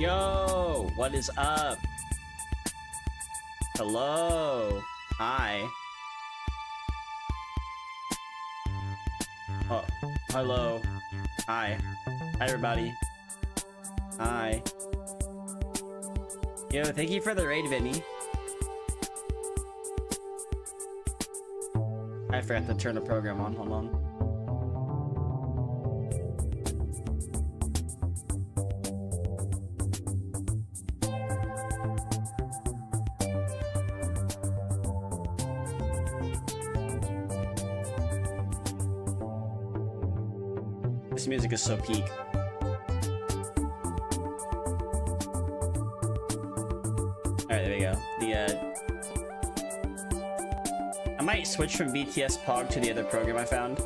Yo, what is up? Hello. Hi. Oh, hello. Hi. Hi, everybody. Hi. Yo, thank you for the raid, Vinny. I forgot to turn the program on. Hold on. This music is so peak. Alright, there we go. I might switch from BTS Pog to the other program I found.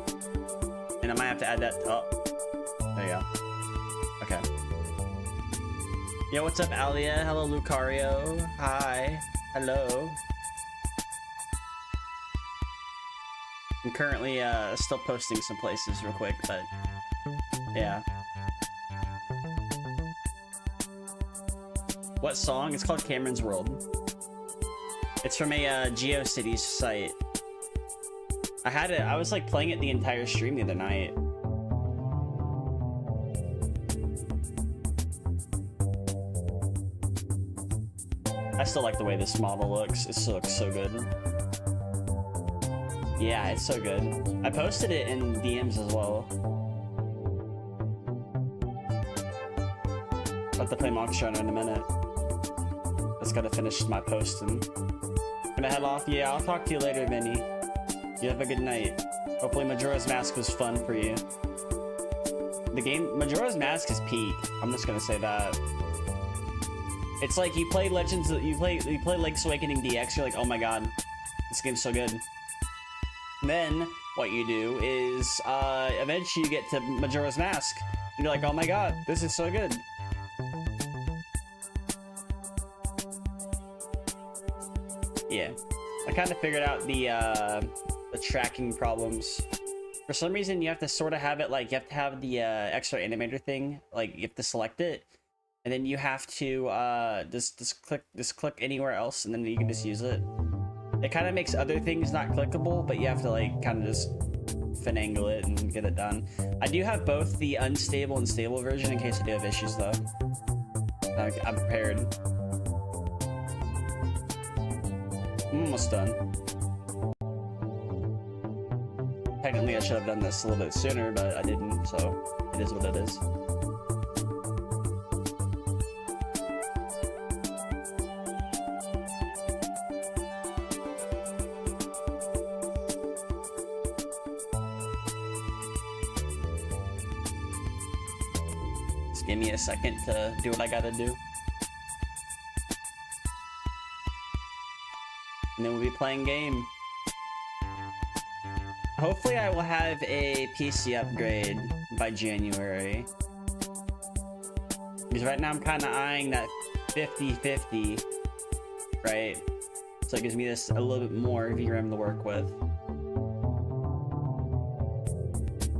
And I might have to add that. Oh, there you go. Okay. Yo, what's up, Alia? Hello, Lucario. Hi. Hello. I'm currently still posting some places real quick, but yeah. What song? It's called Cameron's World. It's from a GeoCities site. I had it. I was like playing it the entire stream the other night. I still like the way this model looks. It still looks so good. Yeah, it's so good. I posted it in DMs as well. I'll have to play Monster Hunter in a minute. Just gotta finish my post and gonna head off. Yeah, I'll talk to you later, Vinny. You have a good night. Hopefully Majora's Mask was fun for you. The game Majora's Mask is peak. I'm just gonna say that. It's like you play Legends, you play Link's Awakening DX, you're like, oh my god, this game's so good. Then what you do is eventually you get to Majora's Mask and you're like, oh my god, this is so good. Yeah, I kind of figured out the tracking problems. For some reason you have to sort of have it like you have to have the extra animator thing, like you have to select it and then you have to just click anywhere else and then you can just use it. It kind of makes other things not clickable, but you have to like kind of just finagle it and get it done. I do have both the unstable and stable version in case I do have issues though. I'm prepared. I'm almost done. Technically I should have done this a little bit sooner, but I didn't, so it is what it is. Give me a second to do what I gotta do. And then we'll be playing game. Hopefully I will have a PC upgrade by January. Because right now I'm kind of eyeing that 50-50, right? So it gives me this a little bit more VRAM to work with.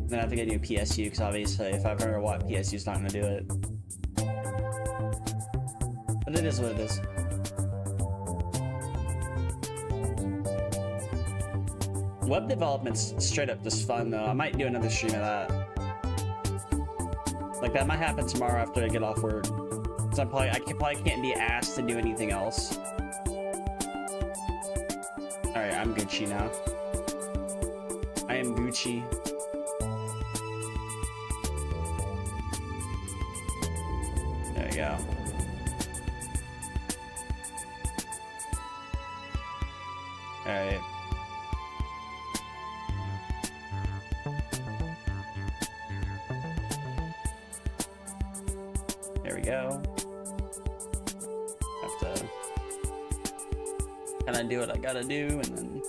Then I have to get a new PSU because obviously if I've ever watched PSU is not gonna do it. But it is what it is. Web development's straight up just fun though. I might do another stream of that. Like that might happen tomorrow after I get off work. So I probably can't be asked to do anything else. Alright, I'm Gucci now. I am Gucci. There we go. Alright. There we go. Have to kind of do what I gotta do and then...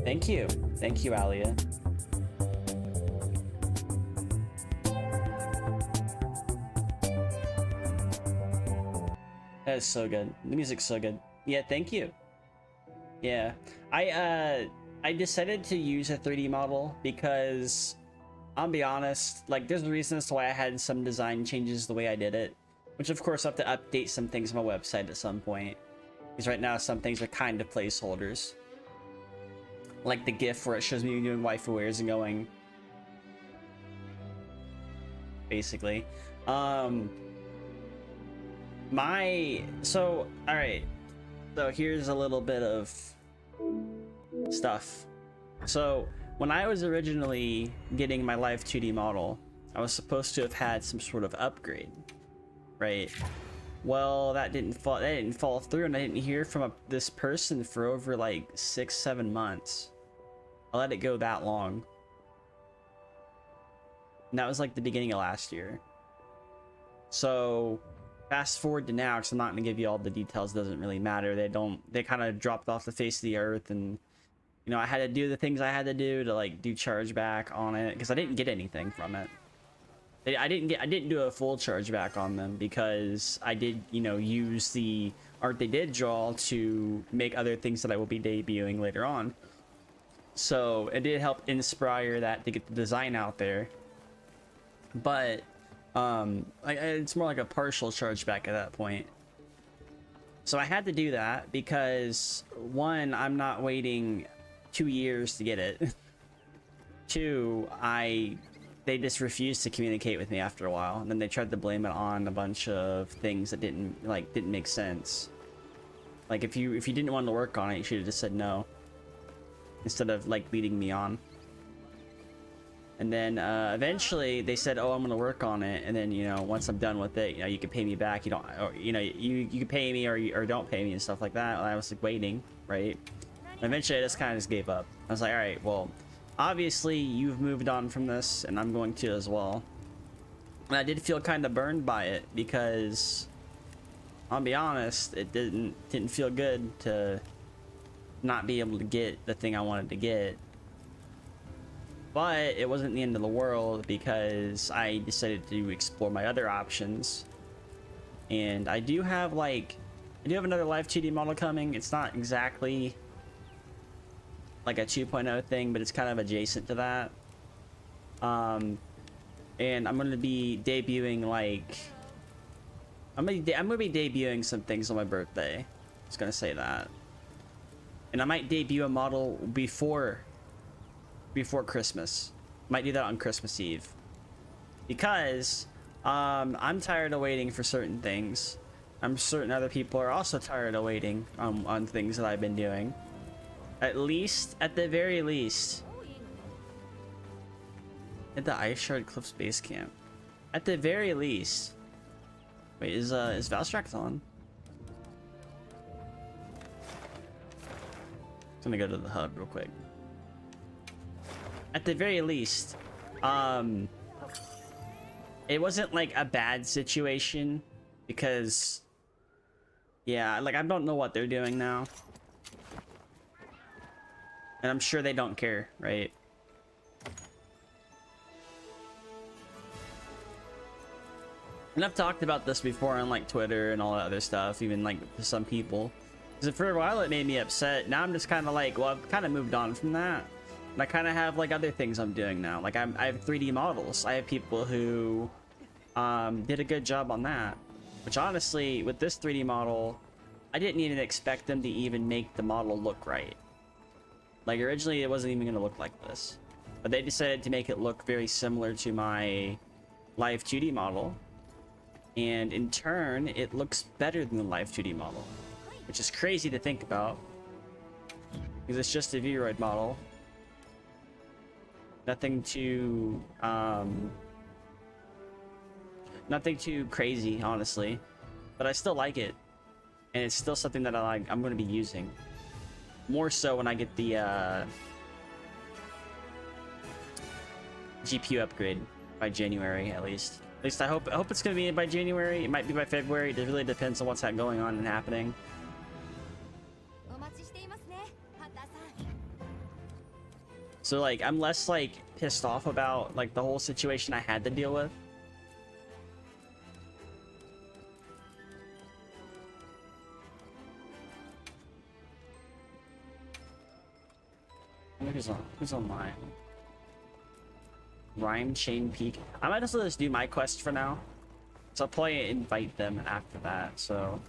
Thank you. Thank you, Alia. That is so good. The music's so good. Yeah, thank you. Yeah. I decided to use a 3D model because I'll be honest, like there's reasons why I had some design changes the way I did it, which of course I have to update some things on my website at some point, because right now some things are kind of placeholders, like the GIF where it shows me doing waifu wares and going, basically. So all right, so here's a little bit of stuff. So when I was originally getting my live 2D model, I was supposed to have had some sort of upgrade, right? Well, that didn't fall through, and I didn't hear from this person for over like 6-7 months. I let it go that long, and that was like the beginning of last year. So fast forward to now, because I'm not going to give you all the details, doesn't really matter. They kind of dropped off the face of the earth, and you know, I had to do the things I had to do to like do chargeback on it, because I didn't get anything from it. I didn't do a full chargeback on them, because I did, you know, use the art they did draw to make other things that I will be debuting later on. So it did help inspire that to get the design out there. But it's more like a partial chargeback at that point. So I had to do that because, one, I'm not waiting 2 years to get it. Two, they just refused to communicate with me after a while, and then they tried to blame it on a bunch of things that didn't make sense. Like if you didn't want to work on it, you should have just said no, instead of like leading me on. And then eventually they said, "Oh, I'm gonna work on it," and then, you know, once I'm done with it, you know, you can pay me back. You don't, or, you know, you can pay me or don't pay me and stuff like that. And I was like waiting, right? And eventually I just kind of just gave up. I was like, all right, well, obviously you've moved on from this, and I'm going to as well. And I did feel kind of burned by it, because I'll be honest, it didn't feel good to not be able to get the thing I wanted to get. But it wasn't the end of the world, because I decided to explore my other options. And I do have another live 2D model coming. It's not exactly like a 2.0 thing, but it's kind of adjacent to that. And I'm gonna be debuting I'm gonna be debuting some things on my birthday. I was gonna say that. And I might debut a model before Christmas. Might do that on Christmas Eve, because I'm tired of waiting for certain things. I'm certain other people are also tired of waiting on things that I've been doing. At the very least, at the Ice Shard Cliffs base camp. At the very least. Wait, is Valstrax on? I'm gonna go to the hub real quick. At the very least, it wasn't like a bad situation, because yeah, like I don't know what they're doing now, and I'm sure they don't care, right? And I've talked about this before on like Twitter and all that other stuff, even like to some people, because for a while it made me upset. Now I'm just kind of like, well, I've kind of moved on from that. And I kind of have like other things I'm doing now. Like I have 3D models. I have people who did a good job on that. Which honestly, with this 3D model, I didn't even expect them to even make the model look right. Like originally it wasn't even going to look like this. But they decided to make it look very similar to my live 2D model. And in turn, it looks better than the live 2D model. Which is crazy to think about, because it's just a Vroid model. Nothing too crazy, honestly, but I still like it, and it's still something that I'm going to be using more so when I get the GPU upgrade by January, at least. At least I hope it's going to be by January. It might be by February. It really depends on what's going on and happening. So like I'm less like pissed off about like the whole situation I had to deal with. Who's online? Rhyme Chain Peak. I might also just do my quest for now. So I'll probably invite them after that, so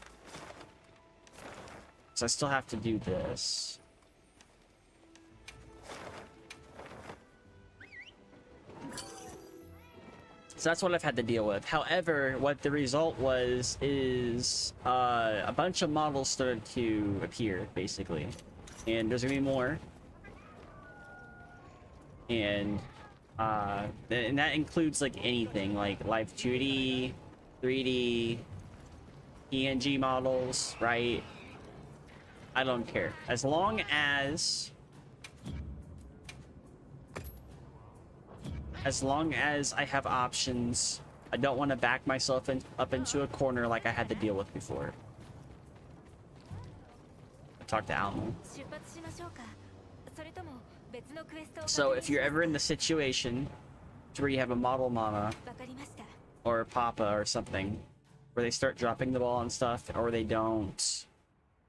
I still have to do this. So that's what I've had to deal with. However, what the result was is a bunch of models started to appear, basically. And there's gonna be more. And that includes like anything, like live 2D, 3D, PNG models, right? I don't care. As long as I have options, I don't want to back myself up into a corner like I had to deal with before. I talked to Alma. So if you're ever in the situation to where you have a model mama or a papa or something where they start dropping the ball and stuff, or they don't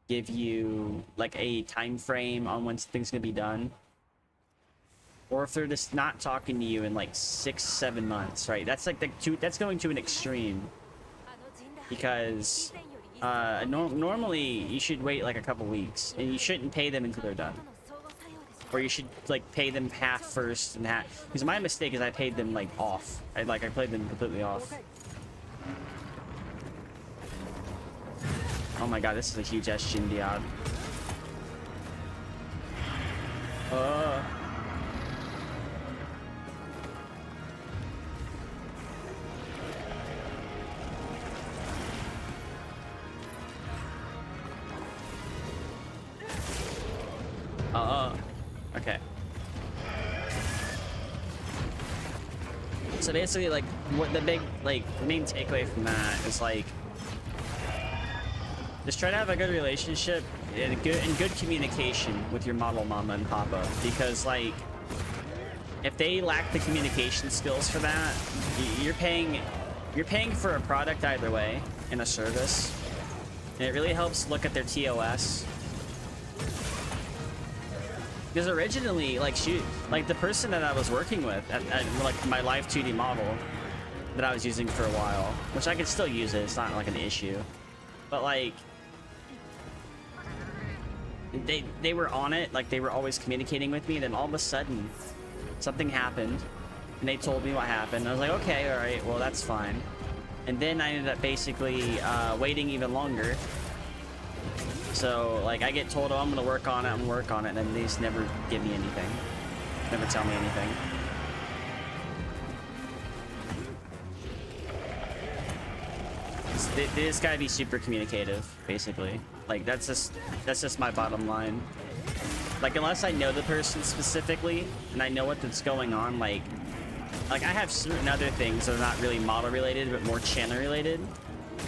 give you like a time frame on when something's gonna be done, or if they're just not talking to you in like 6-7 months, right? That's like that's going to an extreme, because normally you should wait like a couple weeks and you shouldn't pay them until they're done. Or you should like pay them half first and half. Because my mistake is I paid them like off. I played them completely off. Oh my god, this is a huge ass Shindiad. Okay. So basically, like, what the main takeaway from that is like, just try to have a good relationship and good communication with your model mama and papa, because like, if they lack the communication skills for that, you're paying for a product either way in a service, and it really helps look at their TOS. Because originally, like, the person that I was working with at like my live 2D model that I was using for a while, which I could still use it, it's not like an issue, but like, they were on it, like they were always communicating with me, and then all of a sudden something happened and they told me what happened. I was like, okay, all right, well, that's fine. And then I ended up basically waiting even longer. So, like, I get told, oh, I'm gonna work on it, and then they just never give me anything. Never tell me anything. They just gotta be super communicative, basically. Like, that's just my bottom line. Like, unless I know the person specifically, and I know what's going on, like I have certain other things that are not really model related, but more channel related,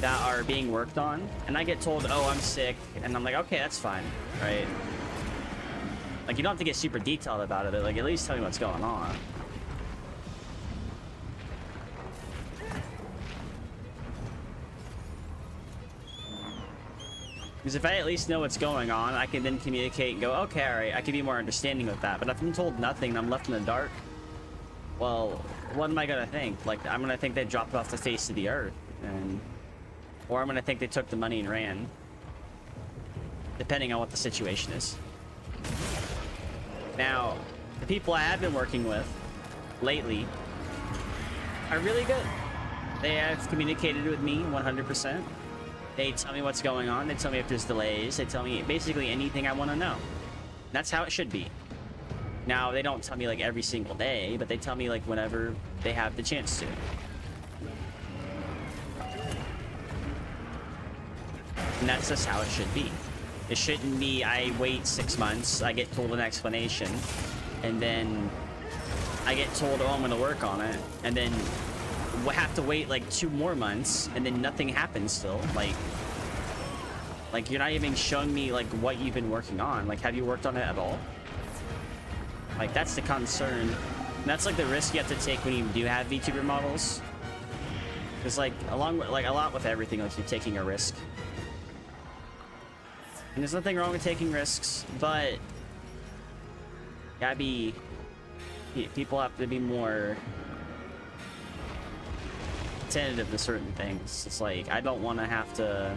that are being worked on, and I get told, oh, I'm sick, and I'm like, okay, that's fine, right? Like, you don't have to get super detailed about it, but like, at least tell me what's going on. Because if I at least know what's going on, I can then communicate and go, okay, all right, I can be more understanding with that. But if I'm told nothing and I'm left in the dark, well, what am I gonna think? Like, I'm gonna think they dropped off the face of the earth, or I'm gonna think they took the money and ran, depending on what the situation is. Now, the people I have been working with lately are really good. They have communicated with me 100%. They tell me what's going on. They tell me if there's delays. They tell me basically anything I want to know. That's how it should be. Now, they don't tell me like every single day, but they tell me like whenever they have the chance to. And that's just how it should be. It shouldn't be I wait 6 months, I get told an explanation, and then I get told, oh, I'm gonna work on it, and then we'll have to wait like 2 more months, and then nothing happens still. Like you're not even showing me like what you've been working on. Like, have you worked on it at all? Like, that's the concern. And that's like the risk you have to take when you do have VTuber models. Because like along with like a lot with everything, like you're taking a risk. And there's nothing wrong with taking risks, but gotta be, people have to be more tentative to certain things. It's like, I don't want to have to...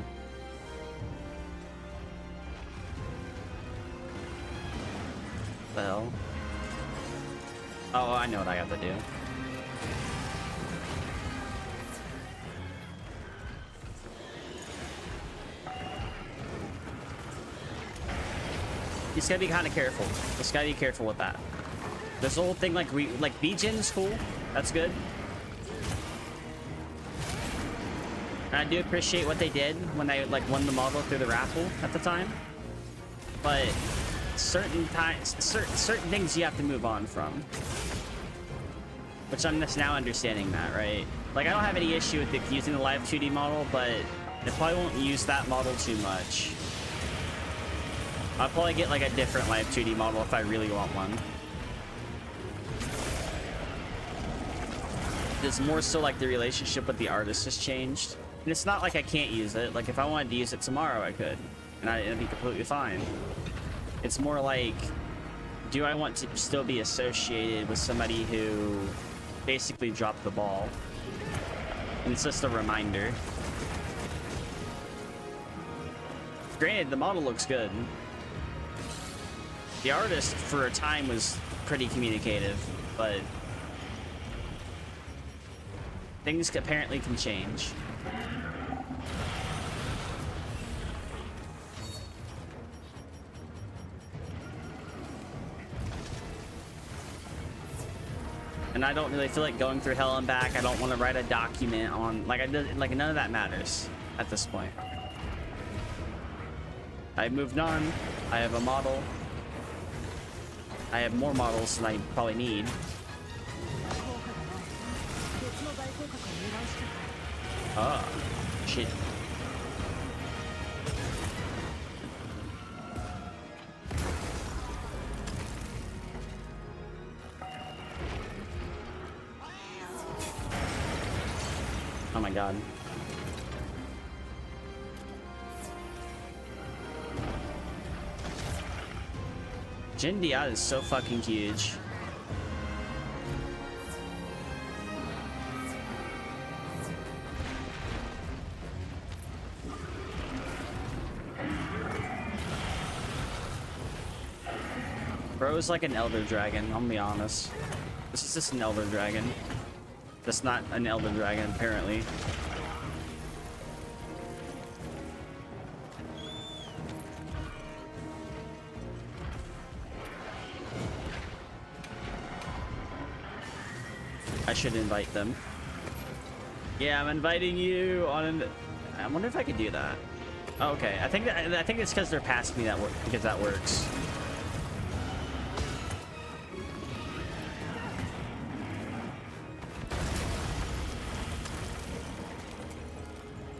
Well... Oh, I know what I have to do. You just gotta be kind of careful. Just gotta be careful with that. This whole thing, like B-Gen is cool. That's good. And I do appreciate what they did when they like won the model through the raffle at the time. But certain times, certain things you have to move on from. Which I'm just now understanding that, right? Like I don't have any issue with using the live 2D model, but I probably won't use that model too much. I'll probably get like a different live 2D model if I really want one. It's more so like the relationship with the artist has changed. And it's not like I can't use it. Like if I wanted to use it tomorrow, I could. And it'd be completely fine. It's more like, do I want to still be associated with somebody who basically dropped the ball? And it's just a reminder. Granted, the model looks good. The artist, for a time, was pretty communicative, but things apparently can change. And I don't really feel like going through hell and back. I don't want to write a document on, like, none of that matters at this point. I've moved on. I have a model. I have more models than I probably need. Ah, shit. Oh my god. Jin Diaz is so fucking huge. Bro's like an elder dragon, I'll be honest. This is just an elder dragon. That's not an elder dragon, apparently. I should invite them. Yeah, I'm inviting you on an... I wonder if I could do that. Oh, okay, I think it's because they're past me that because that works.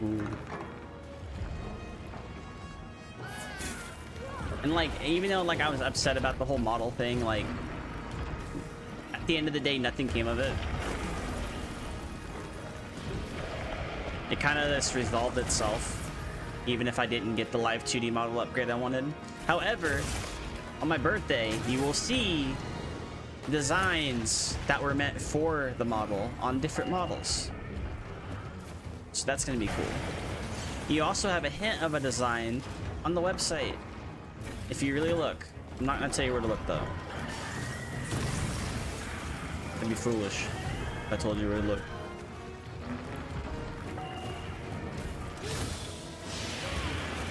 Ooh. And like, even though like I was upset about the whole model thing, like at the end of the day, nothing came of it. It kind of just resolved itself, even if I didn't get the live 2D model upgrade I wanted. However, on my birthday, you will see designs that were meant for the model on different models. So that's going to be cool. You also have a hint of a design on the website, if you really look. I'm not going to tell you where to look, though. That'd be foolish if I told you where to look.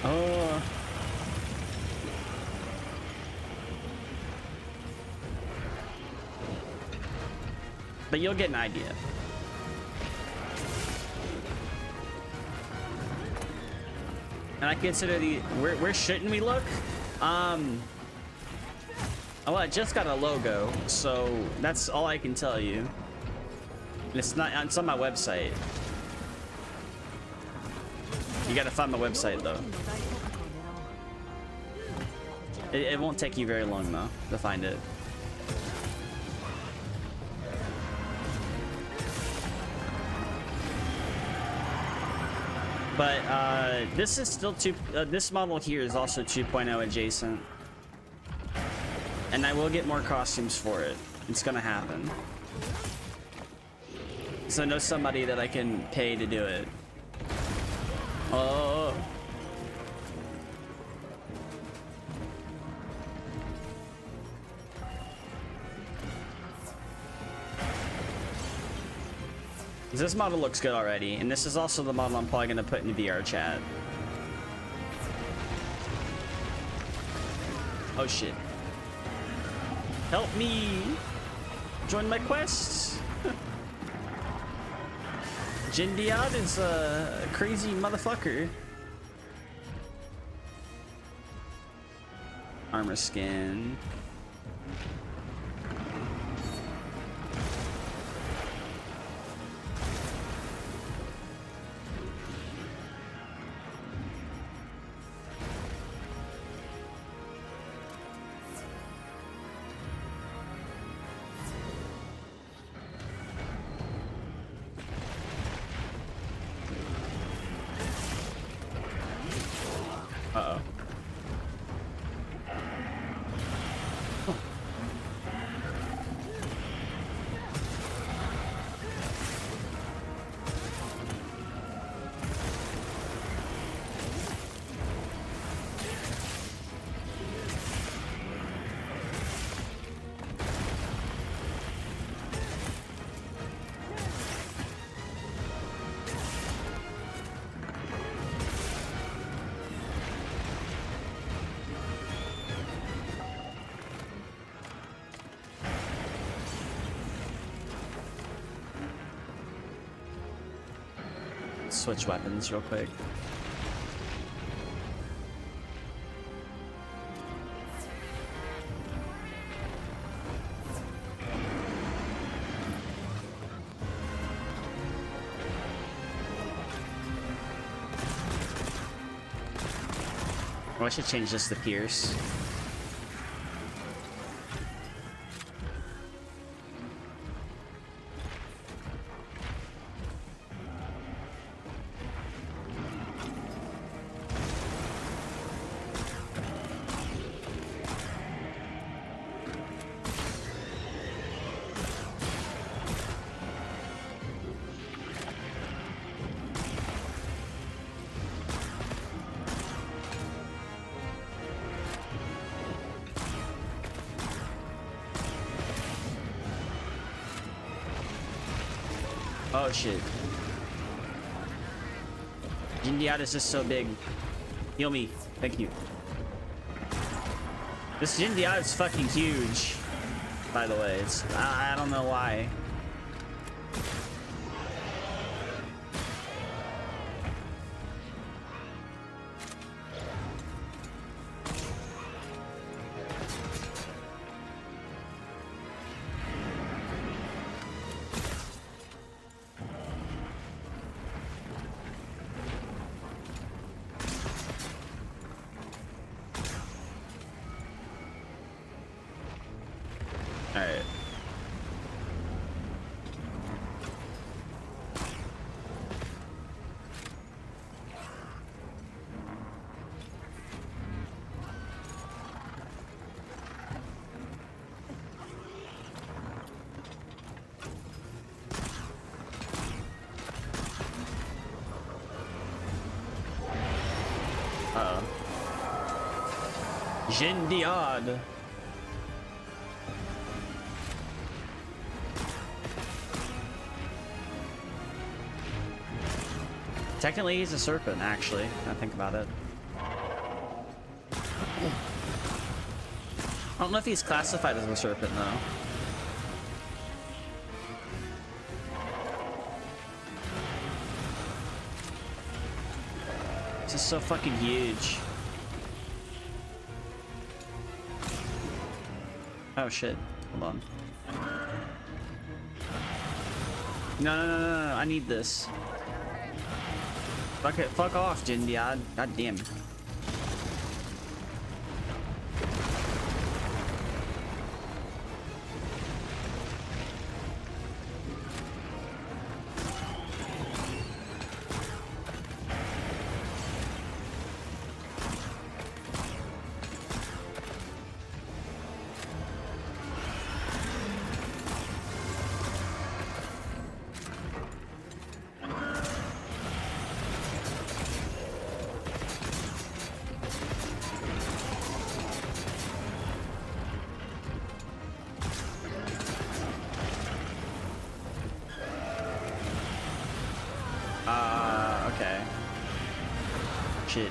Oh. But you'll get an idea. And I consider the where shouldn't we look? Oh, I just got a logo, so that's all I can tell you. And it's on my website. You gotta find my website though. It won't take you very long though to find it. But this is still this model here is also 2.0 adjacent. And I will get more costumes for it. It's gonna happen. So I know somebody that I can pay to do it. Oh. This model looks good already, and this is also the model I'm probably gonna put in VR chat. Oh shit. Help me! Join my quests! Jindiad is a crazy motherfucker. Armor skin. Uh-oh. Switch weapons real quick. Oh, I should change this to Pierce. Oh shit. Jindiad is just so big. Heal me. Thank you. This Jindiad is fucking huge. By the way, it's I don't know why. Alright. Uh-oh. Jindiad. Technically, he's a serpent, actually. I think about it. I don't know if he's classified as a serpent, though. This is so fucking huge. Oh shit. Hold on. No, I need this. Fuck it, fuck off, Jindiad. God damn. Okay. Shit.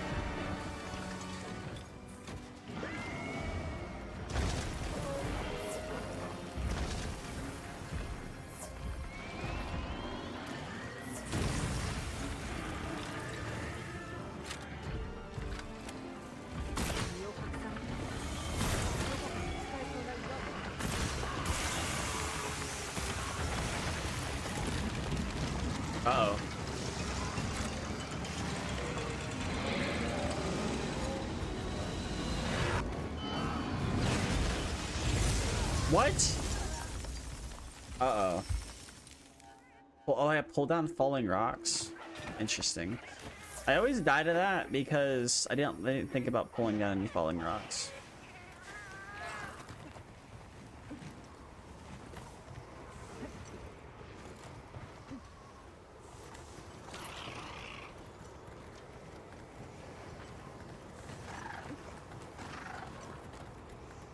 Uh-oh. What? Uh-oh. Well, oh, I pulled down falling rocks. Interesting. I always die to that because I didn't think about pulling down any falling rocks.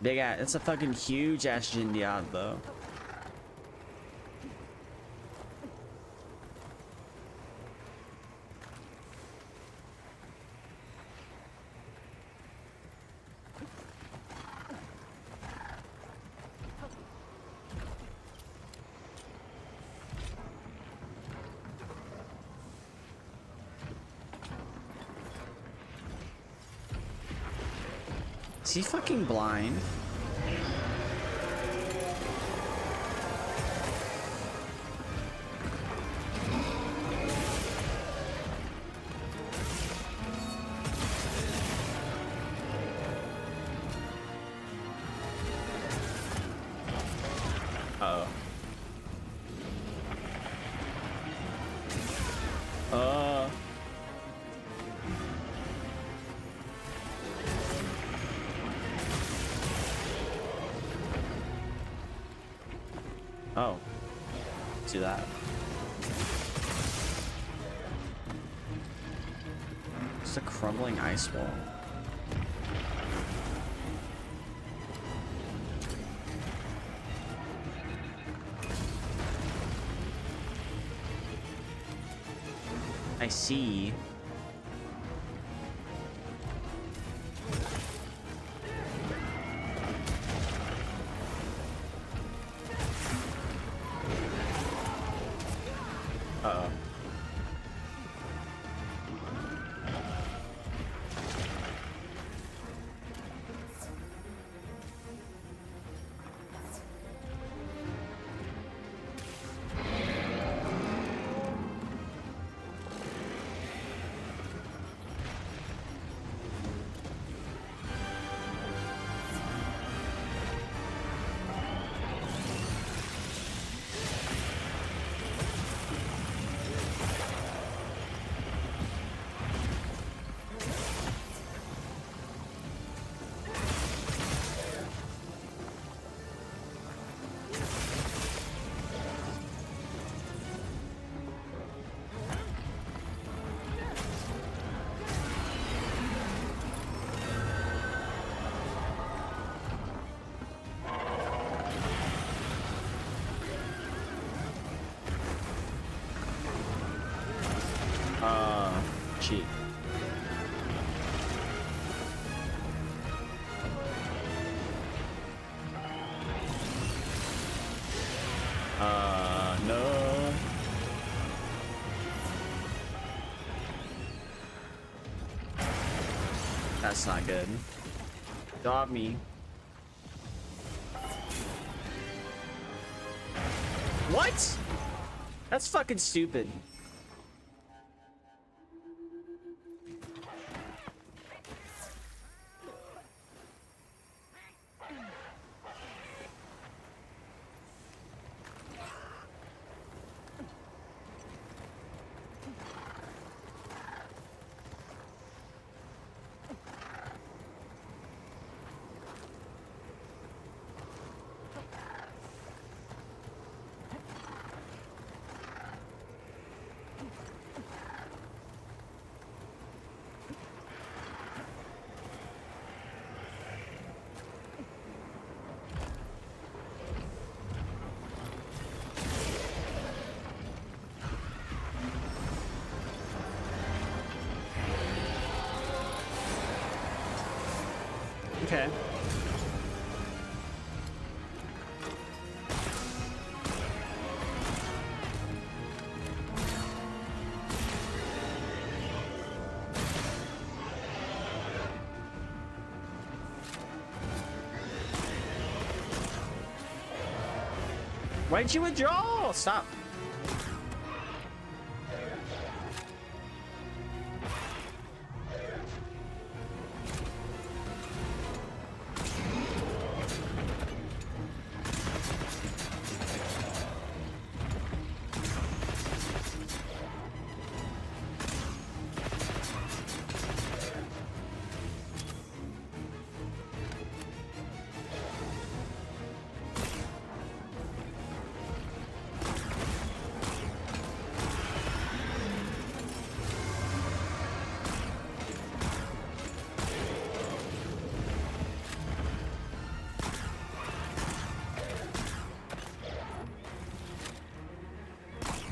Big ass, it's a fucking huge ass Jindyad though. Is he fucking blind? Uh-oh. Oh. Do that. It's a crumbling ice wall. I see. Uh-oh. Cheat. No. That's not good. Dog me. What? That's fucking stupid. Okay. Why'd you withdraw? Stop.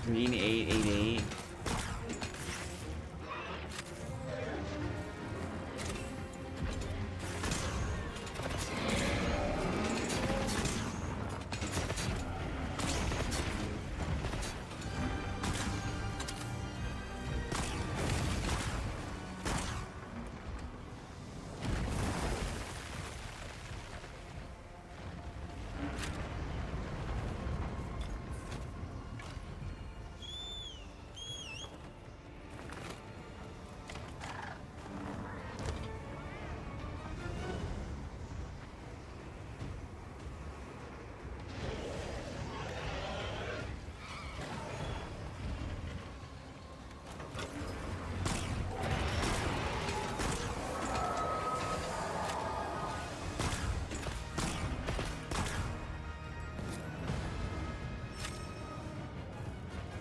Green 888.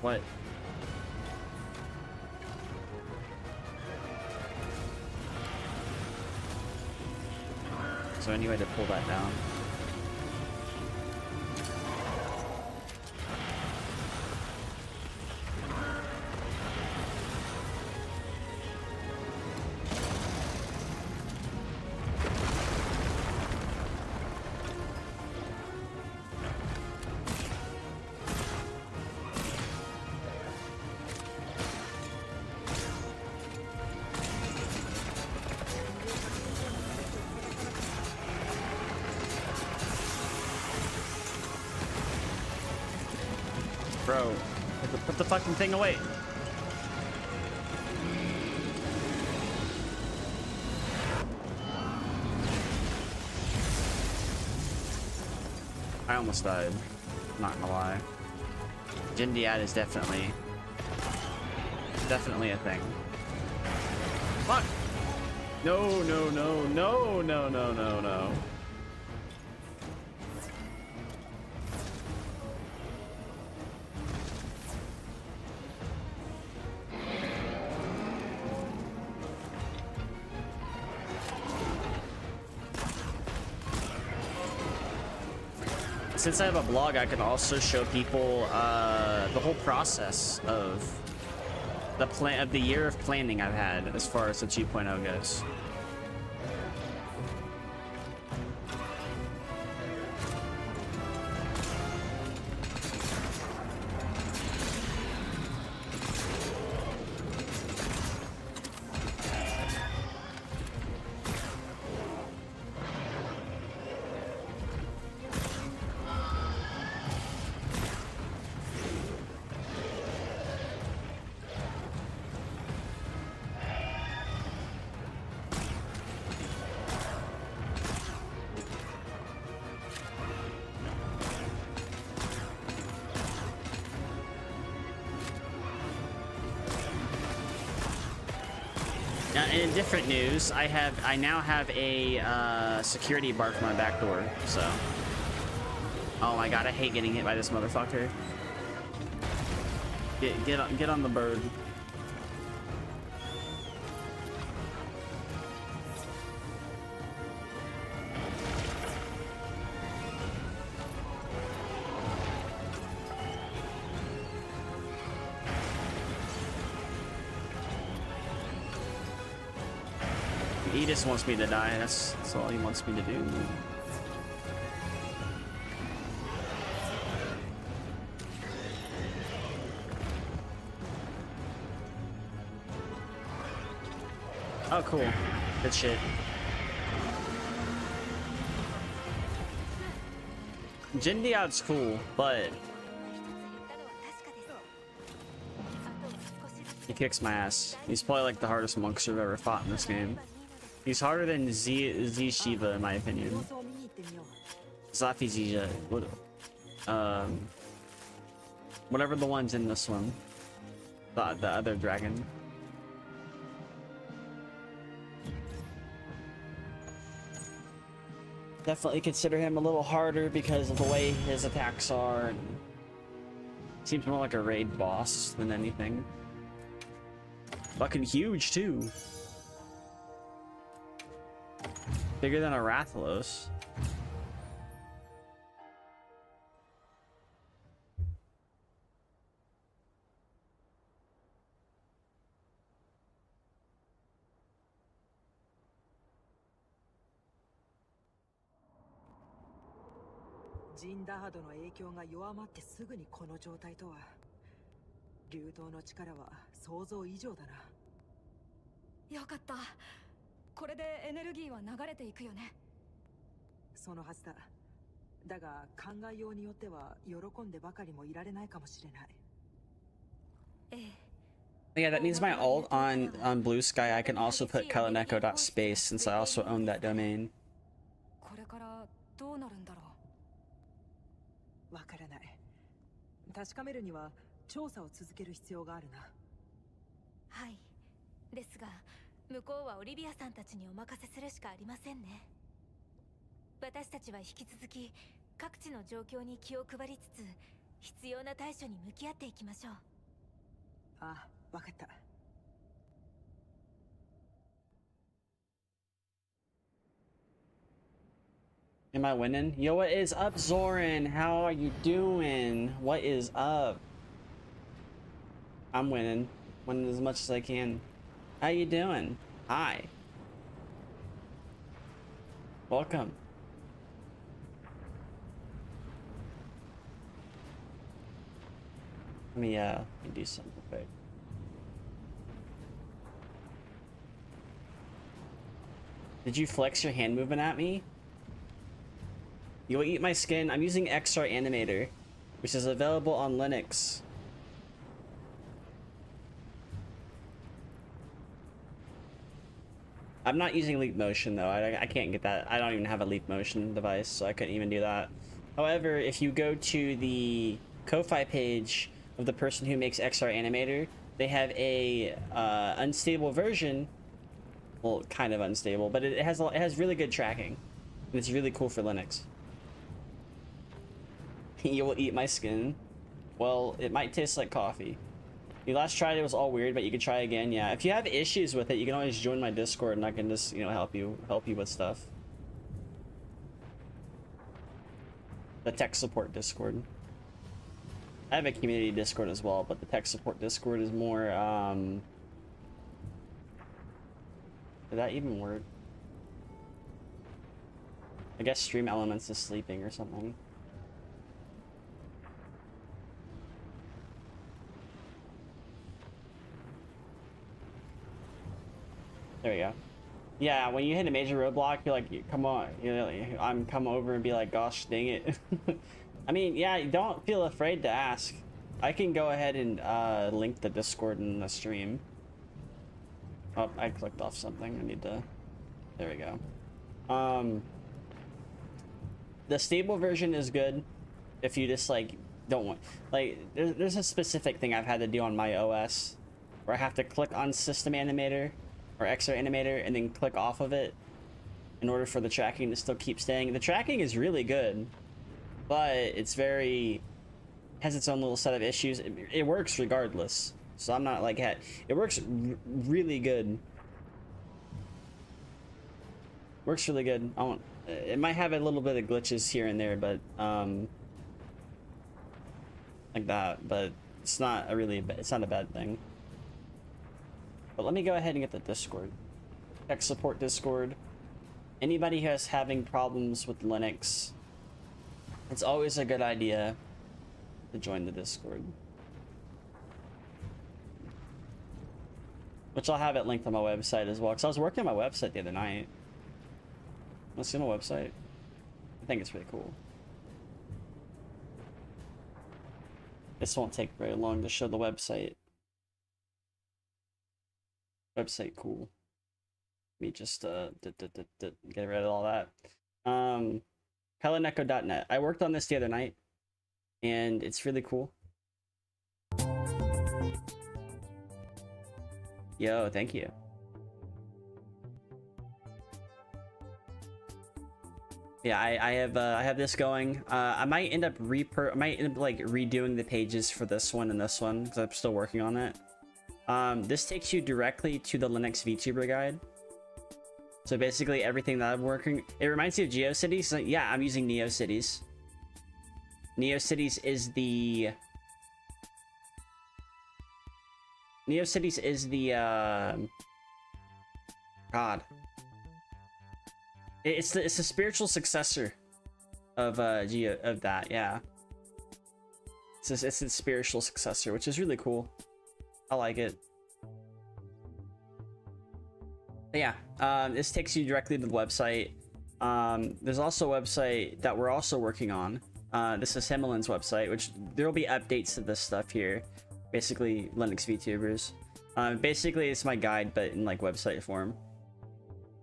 What? So any way to pull that down? Bro, put the fucking thing away. I almost died. Not gonna lie. Jindiad is definitely a thing. Fuck! No, no, no, no, no, no, no, no. Since I have a blog, I can also show people the whole process of the year of planning I've had as far as the 2.0 goes. In different news, I now have a security bar for my back door. So, oh my god, I hate getting hit by this motherfucker. Get on the bird. He just wants me to die. That's all he wants me to do. Oh, cool. Good shit. Jindiad's cool, but he kicks my ass. He's probably like the hardest monks I've ever fought in this game. He's harder than Z Shiva in my opinion. Zafi Zija. Whatever the one's in this one. The other dragon. Definitely consider him a little harder because of the way his attacks are. And seems more like a raid boss than anything. Fucking huge too. Bigger than a Rathalos.ジンダードの影響が弱まってすぐにこの状態とは、流動の力は想像以上だな。よかった。これでエネルギーは流れていくよね。そのはずだ。だが考えようによっては喜んでばかりもいられないかもしれない。Yeah, that means my alt on Blue Sky. I can also put kalaneko.space since I also own that domain. これからどうなるんだろう。わからない。確かめるには調査を続ける必要があるな。はい。ですが、向こうはオリビアさんたちにお任せするしかありませんね。私たちは引き続き各地の状況に気を配りつつ、必要な対処に向き合っていきましょう。ああ、わかった。Am I winning? Yo, what is up, Zoran? How are you doing? What is up? I'm winning. Winning as much as I can. How you doing? Hi. Welcome. Let me do something quick. Did you flex your hand movement at me? You'll eat my skin. I'm using XR Animator, which is available on Linux. I'm not using Leap Motion though. I can't get that. I don't even have a Leap Motion device, so I couldn't even do that. However, if you go to the Ko-Fi page of the person who makes XR Animator, they have a unstable version. Well, kind of unstable, but it has really good tracking. And it's really cool for Linux. You will eat my skin. Well, it might taste like coffee. You last tried it was all weird, but you can try again. Yeah, if you have issues with it, you can always join my Discord, and I can just, you know, help you with stuff. The tech support Discord. I have a community Discord as well, but the tech support Discord is more. Did that even work? I guess Stream Elements is sleeping or something. There we go. Yeah, when you hit a major roadblock, you're like, come on, you know, I'm come over and be like, gosh, dang it. I mean, yeah, don't feel afraid to ask. I can go ahead and link the Discord in the stream. Oh, I clicked off something. I need to. There we go. The stable version is good if you just like don't want, like, there's a specific thing I've had to do on my OS where I have to click on System Animator or XR Animator and then click off of it in order for the tracking to still keep staying. The tracking is really good, but it's has its own little set of issues. It works regardless, so I'm not like, it works really good. Works really good. It might have a little bit of glitches here and there, but like that, but it's not a really it's not a bad thing. But let me go ahead and get the Discord. tech support Discord. Anybody who's having problems with Linux, it's always a good idea to join the Discord. Which I'll have it linked on my website as well, because I was working on my website the other night. Let's see my website. I think it's really cool. This won't take very long to show the website. Website cool. Let me just get rid of all that. Heleneko.net. I worked on this the other night, and it's really cool. Yo, thank you. Yeah, I have this going. I might end up like redoing the pages for this one and this one because I'm still working on it. This takes you directly to the Linux VTuber guide. So basically everything that I'm working, it reminds you of GeoCities. So yeah, I'm using NeoCities. NeoCities is the God. It's the spiritual successor of that, yeah. It's its spiritual successor, which is really cool. I like it. But yeah, this takes you directly to the website. There's also a website that we're also working on. This is Himmelin's website, which there will be updates to this stuff here. Basically, Linux VTubers. Basically, it's my guide, but in like website form.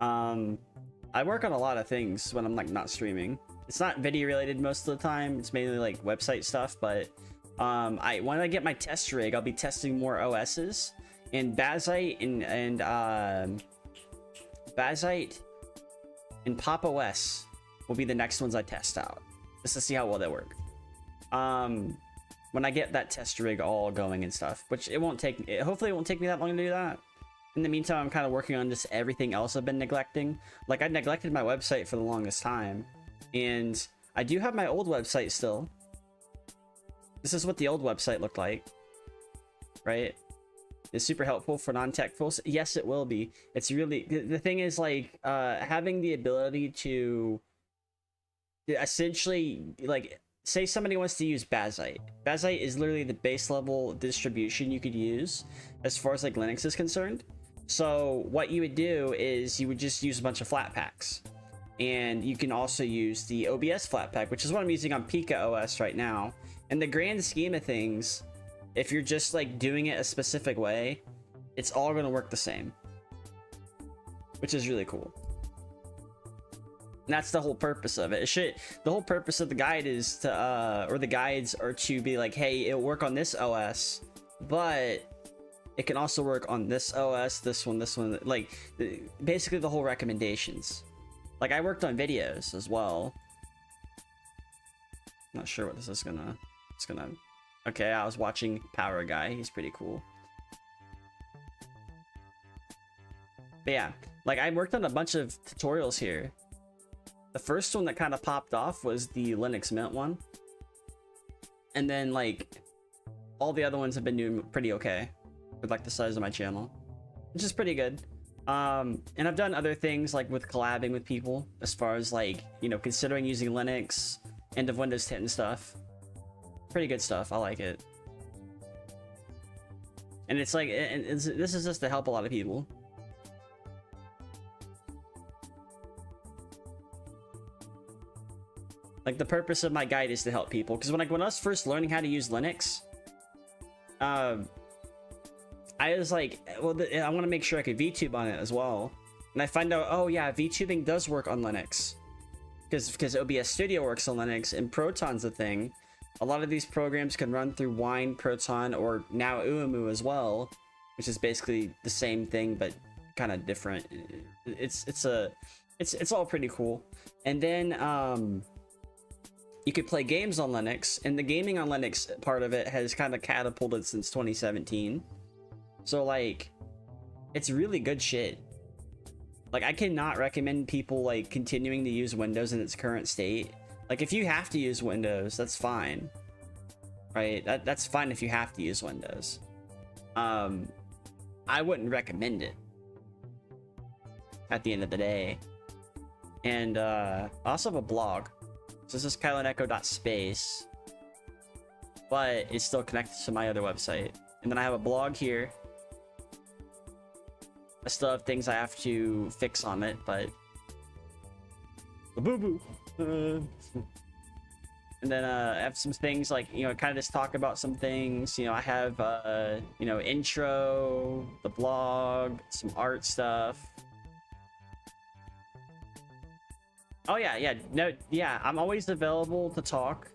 I work on a lot of things when I'm like not streaming. It's not video related most of the time. It's mainly like website stuff, but when I get my test rig, I'll be testing more OSs, and Bazite and Pop OS will be the next ones I test out, just to see how well they work. When I get that test rig all going and stuff, which it won't take, hopefully it won't take me that long to do that. In the meantime, I'm kind of working on just everything else I've been neglecting. Like, I neglected my website for the longest time, and I do have my old website still. This is what the old website looked like, right? It's super helpful for non-tech folks. Yes, it will be. It's really, the thing is, like, having the ability to essentially, like, say somebody wants to use Bazite. Bazite is literally the base level distribution you could use as far as like Linux is concerned. So what you would do is you would just use a bunch of flat packs, and you can also use the OBS flat pack, which is what I'm using on Pika OS right now. In the grand scheme of things, if you're just like doing it a specific way, it's all going to work the same, which is really cool. And that's the whole purpose of it. The whole purpose of the guide is to, or the guides are to be like, hey, it'll work on this OS, but it can also work on this OS, this one, like basically the whole recommendations. Like, I worked on videos as well. Not sure what this is gonna, okay, I was watching Power Guy. He's pretty cool. But yeah, like, I worked on a bunch of tutorials here. The first one that kind of popped off was the Linux Mint one. And then, like, all the other ones have been doing pretty okay with, like, the size of my channel, which is pretty good. And I've done other things, like, with collabing with people, as far as, like, you know, considering using Linux, end of Windows 10 and stuff. Pretty good stuff. I like it. And it's like, this is just to help a lot of people. Like, the purpose of my guide is to help people, because when I was first learning how to use Linux, I was like, well, I want to make sure I could VTube on it as well. And I find out, oh yeah, VTubing does work on Linux, because OBS Studio works on Linux, and Proton's a thing. A lot of these programs can run through Wine, Proton, or now Uemu as well, which is basically the same thing but kind of different. It's all pretty cool. And then you could play games on Linux, and the gaming on Linux part of it has kind of catapulted since 2017. So, like, it's really good shit. Like, I cannot recommend people, like, continuing to use Windows in its current state. Like, if you have to use Windows, that's fine. Right? That's fine if you have to use Windows. I wouldn't recommend it. at the end of the day. And I also have a blog. So this is kylanecho.space, but it's still connected to my other website. And then I have a blog here. I still have things I have to fix on it, but boo boo. And then I have some things like, you know, kind of just talk about some things. You know, I have you know, intro, the blog, some art stuff. Oh yeah, no, yeah, I'm always available to talk.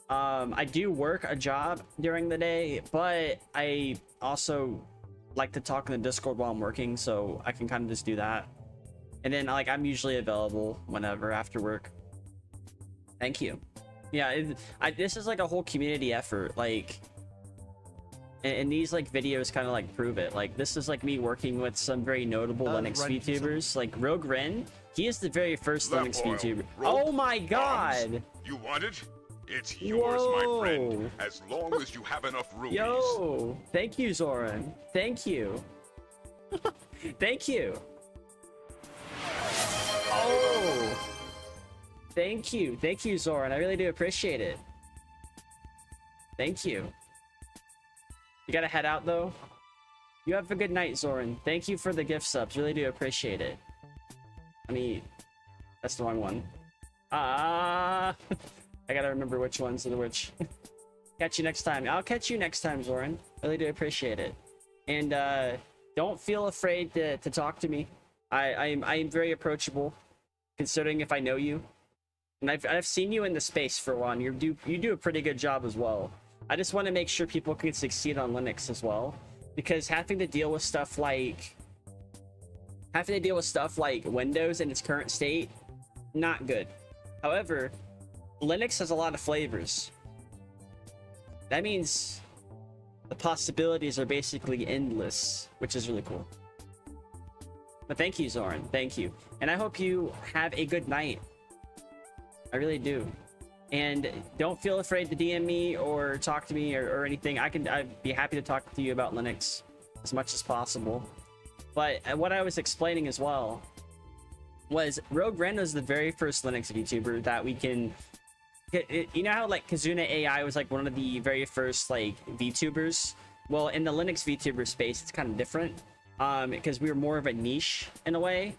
I do work a job during the day, but I also like to talk in the Discord while I'm working, so I can kind of just do that. And then like I'm usually available whenever after work. Thank you. Yeah, this is like a whole community effort, like, and these like videos kind of like prove it. Like this is like me working with some very notable Linux VTubers, like Rogue Ren. He is the very first Linux VTuber. Oh my god! You want it? It's yours, my friend. As long as you have enough rupees. Yo! Thank you, Zoran. Thank you. Thank you. Oh! Thank you. Thank you, Zoran. I really do appreciate it. Thank you. You gotta head out, though. You have a good night, Zoran. Thank you for the gift subs. Really do appreciate it. I mean, that's the wrong one. I gotta remember which ones are the which. Catch you next time. I'll catch you next time, Zoran. Really do appreciate it. And don't feel afraid to talk to me. I'm very approachable, considering if I know you. And I've seen you in the space for one. You do a pretty good job as well. I just want to make sure people can succeed on Linux as well, because having to deal with stuff like Windows in its current state, not good. However, Linux has a lot of flavors. That means the possibilities are basically endless, which is really cool. But thank you, Zoran. Thank you. And I hope you have a good night. I really do. And don't feel afraid to DM me or talk to me or anything. I'd be happy to talk to you about Linux as much as possible. But what I was explaining as well was Rogue Ren was the very first Linux VTuber that we can... You know how like Kazuna AI was like one of the very first like VTubers? Well, in the Linux VTuber space, it's kind of different. Because we were more of a niche in a way.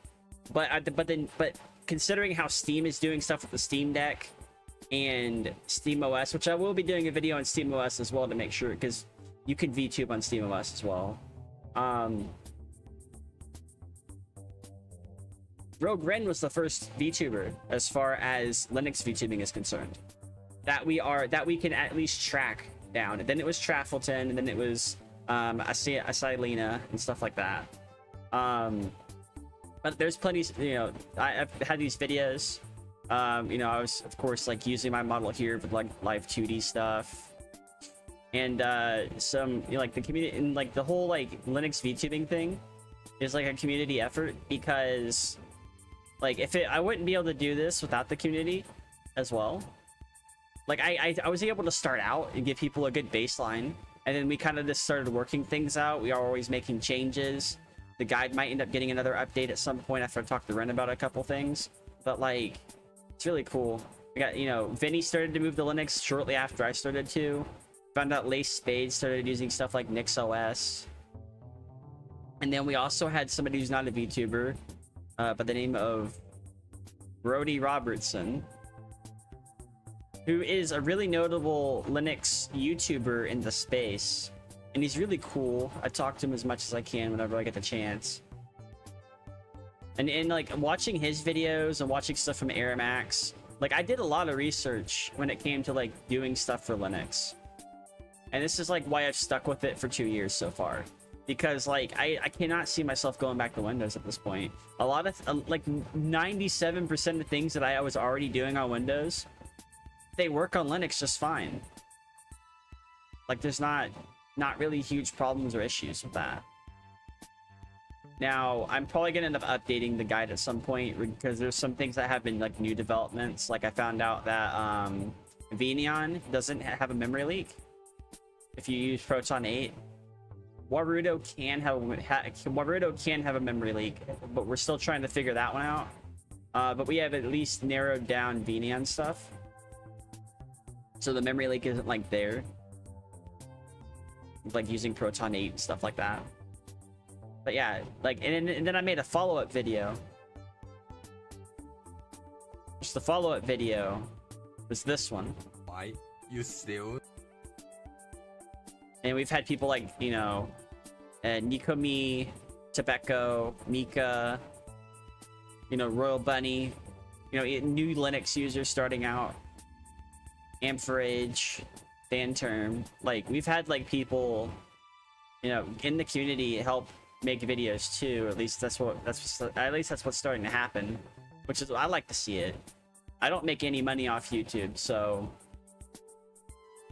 But considering how Steam is doing stuff with the Steam Deck and SteamOS, which I will be doing a video on SteamOS as well to make sure, because you can VTube on SteamOS as well. Rogue Ren was the first VTuber as far as Linux VTubing is concerned that we can at least track down. And then it was Traffleton, and then it was Asilena and stuff like that. But there's plenty, you know, I've had these videos. You know, I was of course like using my model here with like live 2D stuff, and some, you know, like the community and like the whole like Linux VTubing thing is like a community effort, because like I wouldn't be able to do this without the community as well. Like I was able to start out and give people a good baseline, and then we kind of just started working things out. We are always making changes. The guide might end up getting another update at some point after I talk to Ren about a couple things, but like it's really cool. We got, you know, Vinny started to move to Linux shortly after I started to. Found out Lace Spade started using stuff like NixOS. And then we also had somebody who's not a VTuber, by the name of Brody Robertson, who is a really notable Linux YouTuber in the space. And he's really cool. I talk to him as much as I can whenever I get the chance. And like watching his videos and watching stuff from Airmax, like I did a lot of research when it came to like doing stuff for Linux. And this is like why I've stuck with it for 2 years so far. Because like I cannot see myself going back to Windows at this point. A lot of like 97% of things that I was already doing on Windows, they work on Linux just fine. Like there's not really huge problems or issues with that. Now, I'm probably gonna end up updating the guide at some point, because there's some things that have been like new developments. Like I found out that Venion doesn't have a memory leak if you use Proton 8. Warudo can have a memory leak, but we're still trying to figure that one out. But we have at least narrowed down VNAND stuff, so the memory leak isn't like there, like using Proton 8 and stuff like that. But yeah, like, and then I made a follow-up video. Just the follow-up video was this one. Why you still? And we've had people like, you know, Nikomi, Tobecco, Mika, you know, Royal Bunny, you know, new Linux users starting out, Ampharage, Phanterm. Like, we've had like people, you know, in the community help make videos too. At least that's what's starting to happen, which is, I like to see it. I don't make any money off YouTube, so,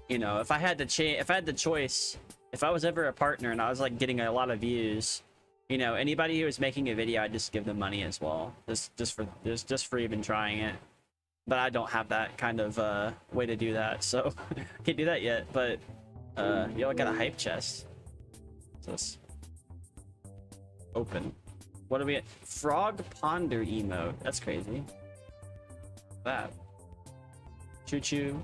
you know, if I had the choice, if I was ever a partner and I was like getting a lot of views, you know, anybody who was making a video, I'd just give them money as well, just for even trying it. But I don't have that kind of way to do that, so can't do that yet. But yo, I got a hype chest. So let's open. What do we get? Frog Ponder emote. That's crazy. That. Choo choo.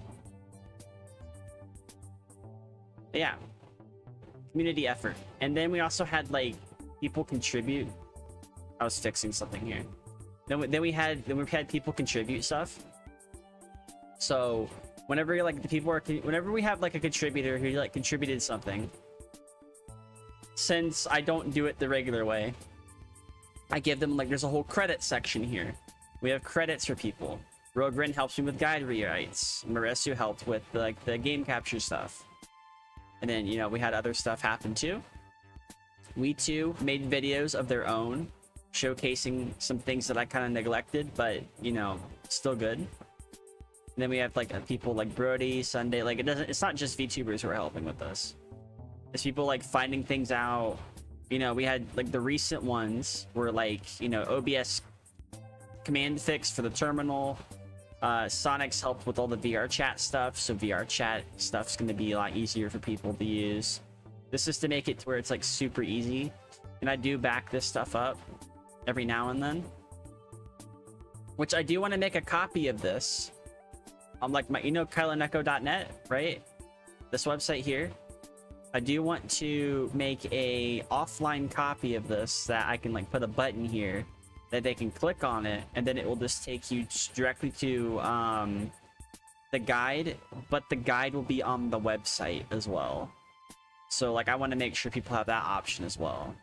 Yeah. Community effort. And then we also had like people contribute. I was fixing something here. Then we had people contribute stuff. So whenever like whenever we have like a contributor who like contributed something, since I don't do it the regular way, I give them like, there's a whole credit section here. We have credits for people. Rogren helps me with guide rewrites. Maresu helped with like the game capture stuff. And then, you know, we had other stuff happen too. We too made videos of their own, showcasing some things that I kind of neglected, but, you know, still good. And then we have like people like Brody, Sunday. Like, it's not just VTubers who are helping with this. It's people like finding things out. You know, we had like the recent ones were like, you know, OBS command fix for the terminal. Sonic's helped with all the VR chat stuff, so VR chat stuff's going to be a lot easier for people to use. This is to make it to where it's like super easy, and I do back this stuff up every now and then, which I do want to make a copy of this. I'm like, you know, kylaneko.net, right? This website here. I do want to make a offline copy of this that I can like put a button here that they can click on it, and then it will just take you directly to the guide, but the guide will be on the website as well. So like, I want to make sure people have that option as well.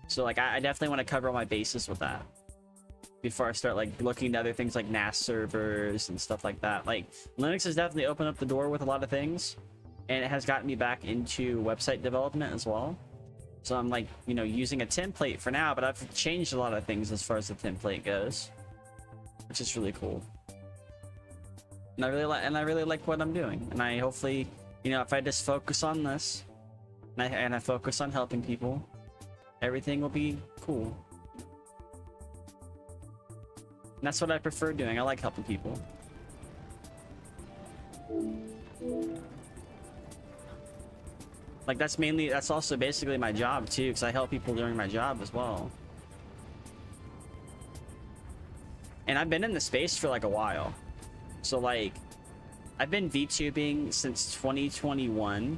So like, I definitely want to cover all my bases with that before I start like looking at other things like NAS servers and stuff like that. Like, Linux has definitely opened up the door with a lot of things, and it has gotten me back into website development as well. So I'm like, you know, using a template for now, but I've changed a lot of things as far as the template goes, which is really cool. And I really like what I'm doing. And I hopefully, you know, if I just focus on this and I focus on helping people, everything will be cool. And that's what I prefer doing. I like helping people. Like, that's also basically my job too, because I help people during my job as well. And I've been in the space for like a while. So like, I've been VTubing since 2021.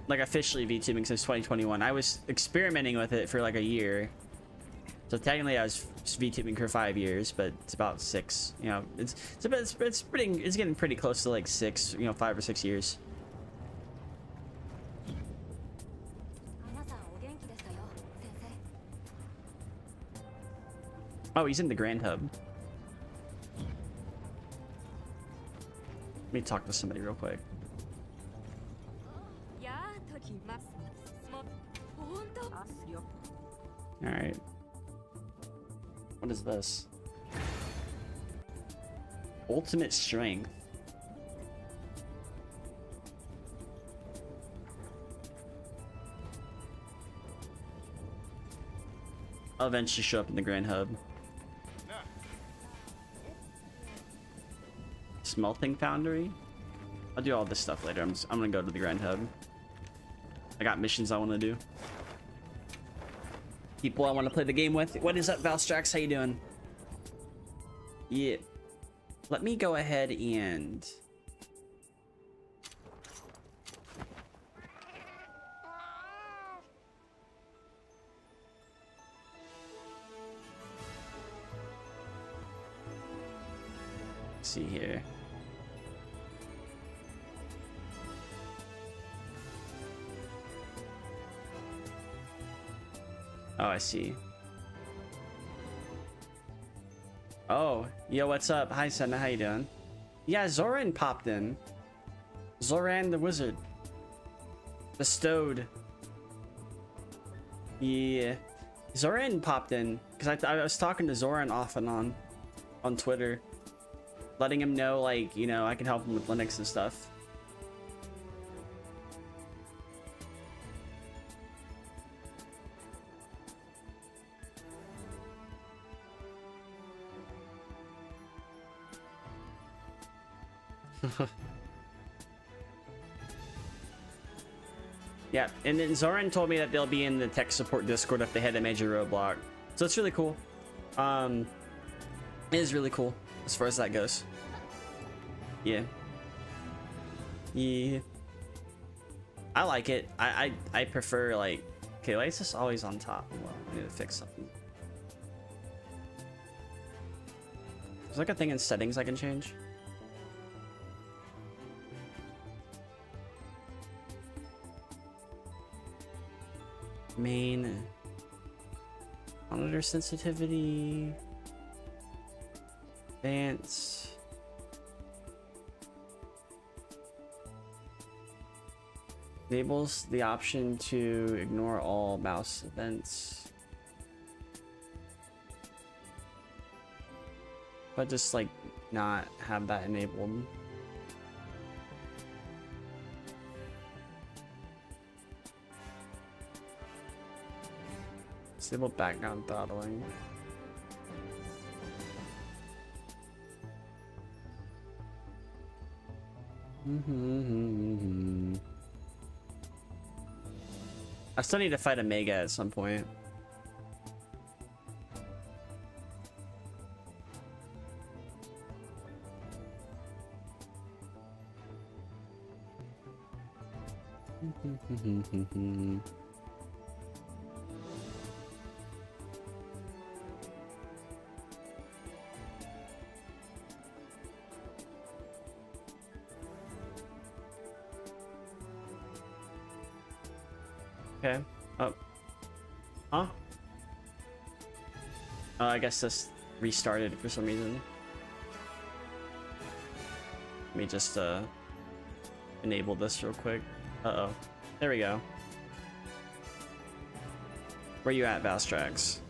Like, officially VTubing since 2021. I was experimenting with it for like a year. So technically I was VTubing for 5 years, but it's about 6. You know, it's getting pretty close to like 6, you know, 5 or 6 years. Oh, he's in the Grand Hub. Let me talk to somebody real quick. All right. What is this? Ultimate strength. I'll eventually show up in the Grand Hub. Smelting Foundry? I'll do all this stuff later. I'm gonna go to the Grand Hub. I got missions I want to do. People I want to play the game with. What is up, Valstrax? How you doing? Yeah. Let me go ahead and... see here. Oh, I see. Oh, yo, what's up? Hi, Senna, how you doing? Yeah, Zoran popped in. Zoran the wizard. Bestowed. Yeah. Zoran popped in because I was talking to Zoran off and on Twitter, letting him know, like, you know, I can help him with Linux and stuff. Yeah, and then Zoran told me that they'll be in the tech support Discord if they hit a major roadblock. So it's really cool. It is really cool as far as that goes. Yeah. Yeah. I like it. I prefer, like, okay, why is this always on top? Well, I need to fix something. There's like a thing in settings I can change. Main monitor sensitivity, advanced, enables the option to ignore all mouse events, but just like not have that enabled. Disable background throttling. I still need to fight a Mega at some point. Okay. Oh. Huh? Oh, I guess this restarted for some reason. Let me just enable this real quick. Uh-oh. There we go. Where you at, Valstrax?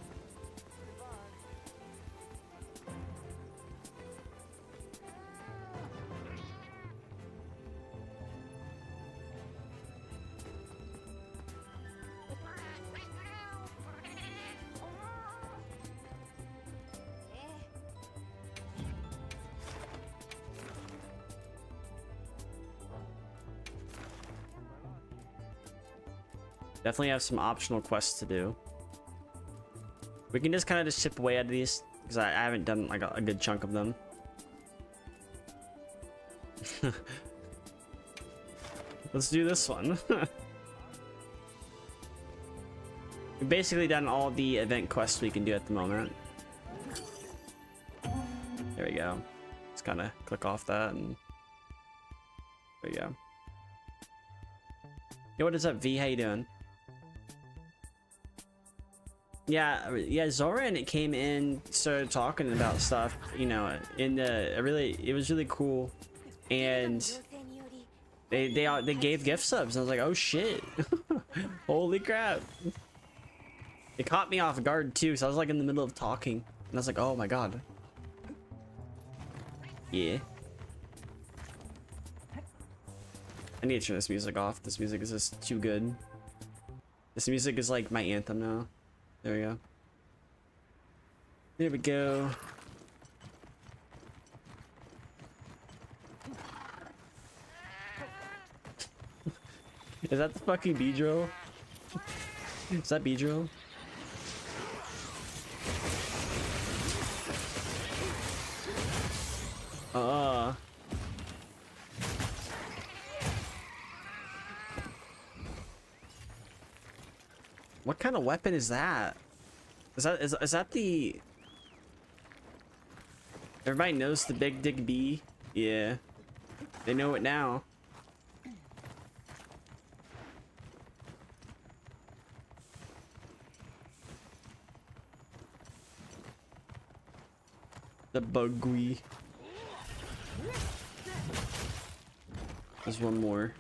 Definitely have some optional quests to do. We can just kind of just chip away at these because I haven't done like a good chunk of them. Let's do this one. We've basically done all the event quests we can do at the moment. There we go. Just kind of click off that and there we go. Yo, what is up, V? How you doing? Yeah, Zoran came in, started talking about stuff, you know, in the it was really cool, and they gave gift subs. And I was like, oh shit, holy crap! It caught me off guard too, so I was like in the middle of talking, and I was like, oh my god, yeah. I need to turn this music off. This music is just too good. This music is like my anthem now. There we go. There we go. Is that the fucking Beedrill? Is that Beedrill? What kind of weapon is that? Is that the... Everybody knows the Big Dig B? Yeah. They know it now. The Bugui. There's one more.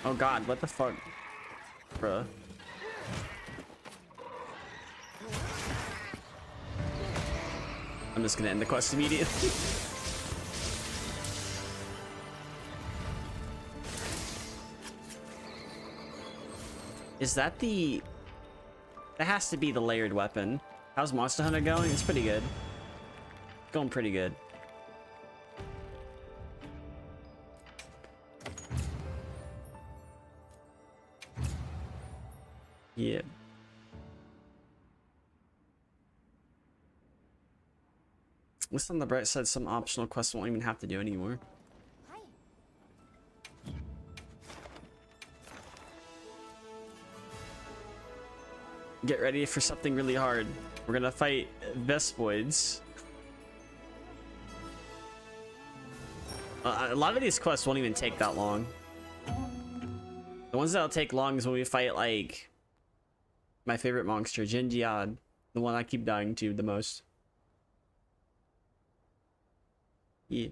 Oh god, what the fuck? Bruh. I'm just gonna end the quest immediately. Is that the... That has to be the layered weapon. How's Monster Hunter going? It's pretty good. Going pretty good. Yeah. At least on the bright side, some optional quests won't even have to do anymore. Get ready for something really hard. We're gonna fight Vespoids. A lot of these quests won't even take that long. The ones that'll take long is when we fight, like, my favorite monster, Jinjiad, the one I keep dying to the most. Yeah.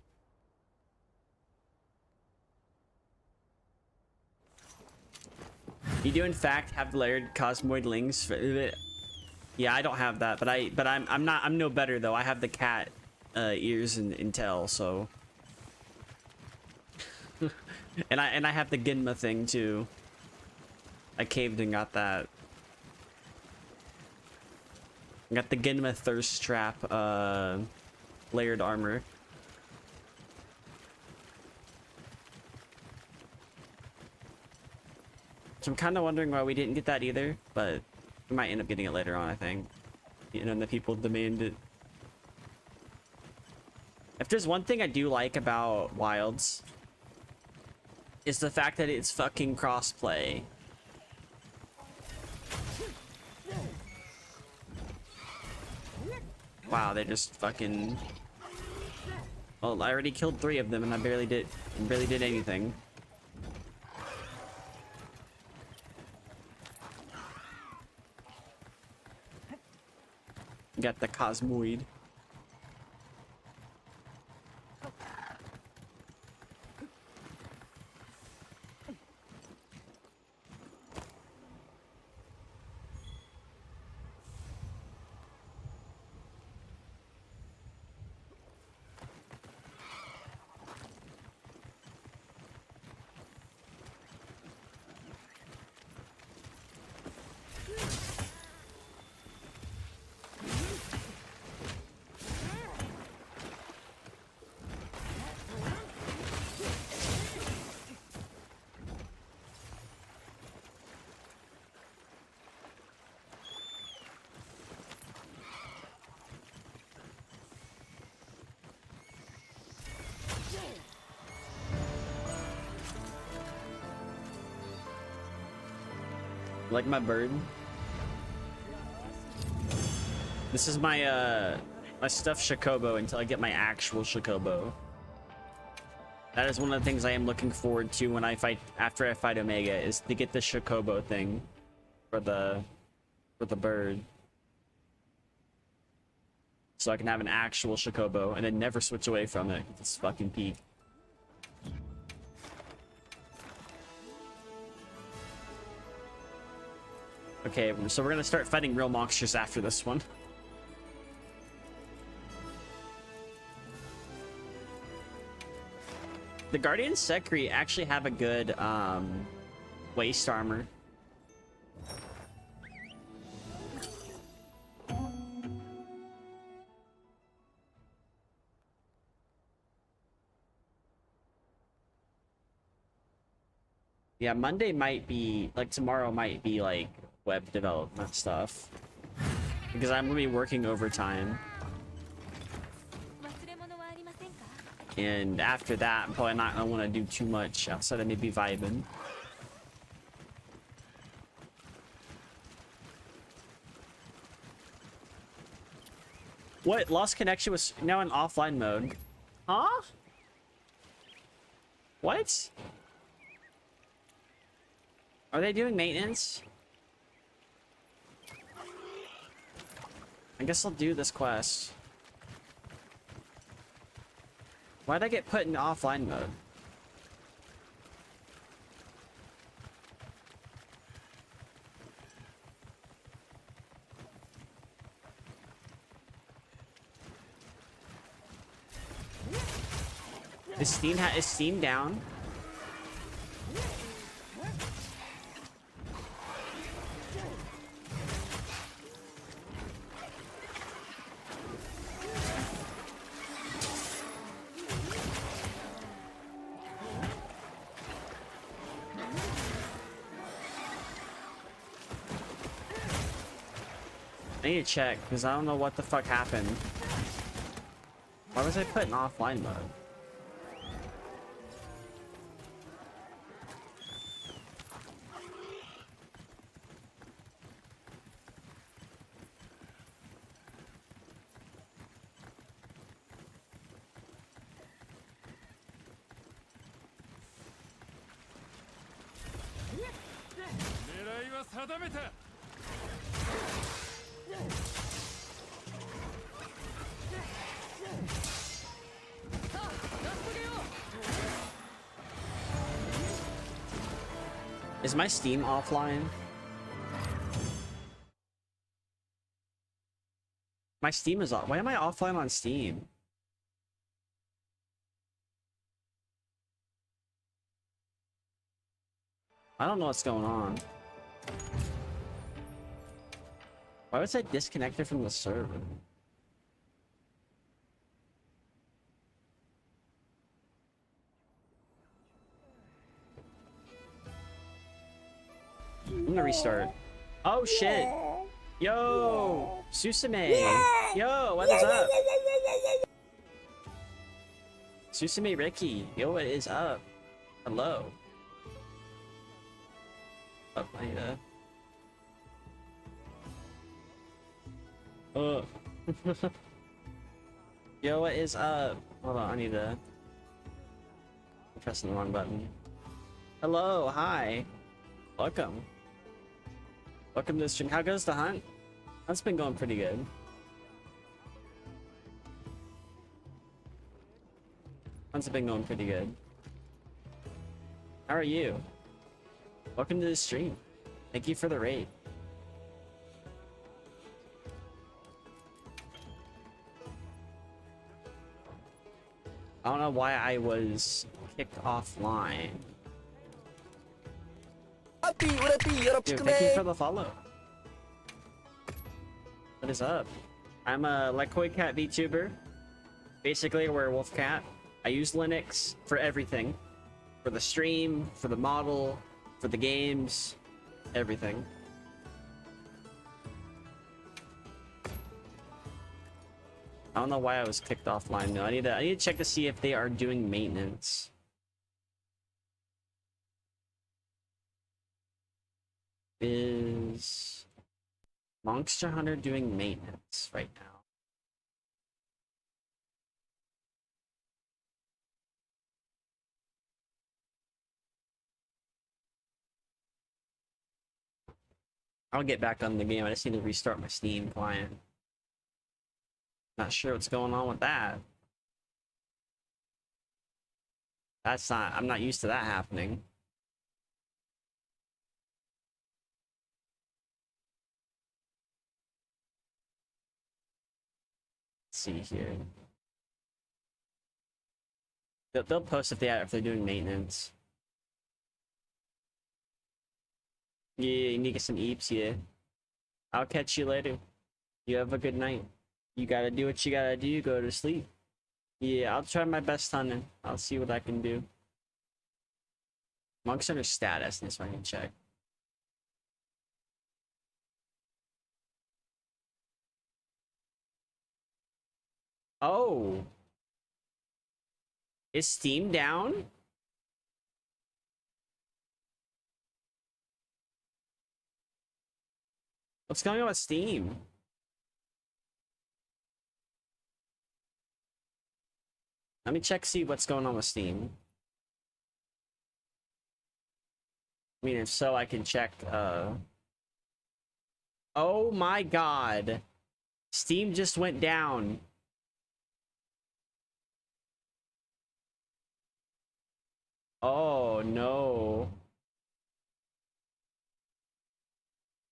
You do in fact have layered cosmoid lings. Yeah, I don't have that, but I'm no better though. I have the cat ears and tail, so. and I have the Ginma thing too. I caved and got that. Got the Ginma thirst trap layered armor. So I'm kind of wondering why we didn't get that either, but we might end up getting it later on, I think. You know, the people demand it. If there's one thing I do like about Wilds, is the fact that it's fucking crossplay. Wow, they just fucking... Well, I already killed 3 of them and I barely did anything. Got the Cosmoid. Like my bird. This is my my stuffed Chocobo until I get my actual Chocobo. That is one of the things I am looking forward to when I fight, after I fight Omega, is to get the Chocobo thing for the bird. So I can have an actual Chocobo and then never switch away from it. It's fucking peak. Okay, so we're gonna start fighting real monsters after this one. The Guardian Sekri actually have a good waist armor. Yeah, Monday might be like tomorrow might be like web development stuff because I'm gonna be working overtime, 忘れ物はありませんか？ and after that, I'm probably not gonna want to do too much outside of maybe vibing. What? Lost connection was now in offline mode. Huh? What? Are they doing maintenance? I guess I'll do this quest. Why'd I get put in offline mode? Is Steam down? I need to check because I don't know what the fuck happened. Why was I put in offline mode? Is my Steam offline? My Steam is off. Why am I offline on Steam? I don't know what's going on. Why was I disconnected from the server? I'm gonna restart. Oh shit! Yo! Susume! Yo, what is up? Susume Ricky! Yo, what is up? Hello. Up later. Oh. Yo, what is up? Hold on, I need to... I'm pressing the wrong button. Hello, hi. Welcome. Welcome to the stream. How goes the hunt? That's been going pretty good. Hunt's been going pretty good. How are you? Welcome to the stream. Thank you for the raid. I don't know why I was kicked offline. Dude, thank you for the follow. What is up? I'm a Lekoi Cat VTuber. Basically a werewolf cat. I use Linux for everything. For the stream, for the model, for the games, everything. I don't know why I was kicked offline though. I need to check to see if they are doing maintenance. Is Monster Hunter doing maintenance right now? I'll get back on the game. I just need to restart my Steam client. Not sure what's going on with that. That's not, I'm not used to that happening. Let's see here. They'll post if they're doing maintenance. Yeah, you need to get some eeps, yeah. I'll catch you later. You have a good night. You gotta do what you gotta do, go to sleep. Yeah, I'll try my best hunting. I'll see what I can do. Monk's under status, and so I can check. Oh. Is Steam down? What's going on with Steam? Let me check, see what's going on with Steam. I mean, if so, I can check, Oh my god. Steam just went down. Oh no.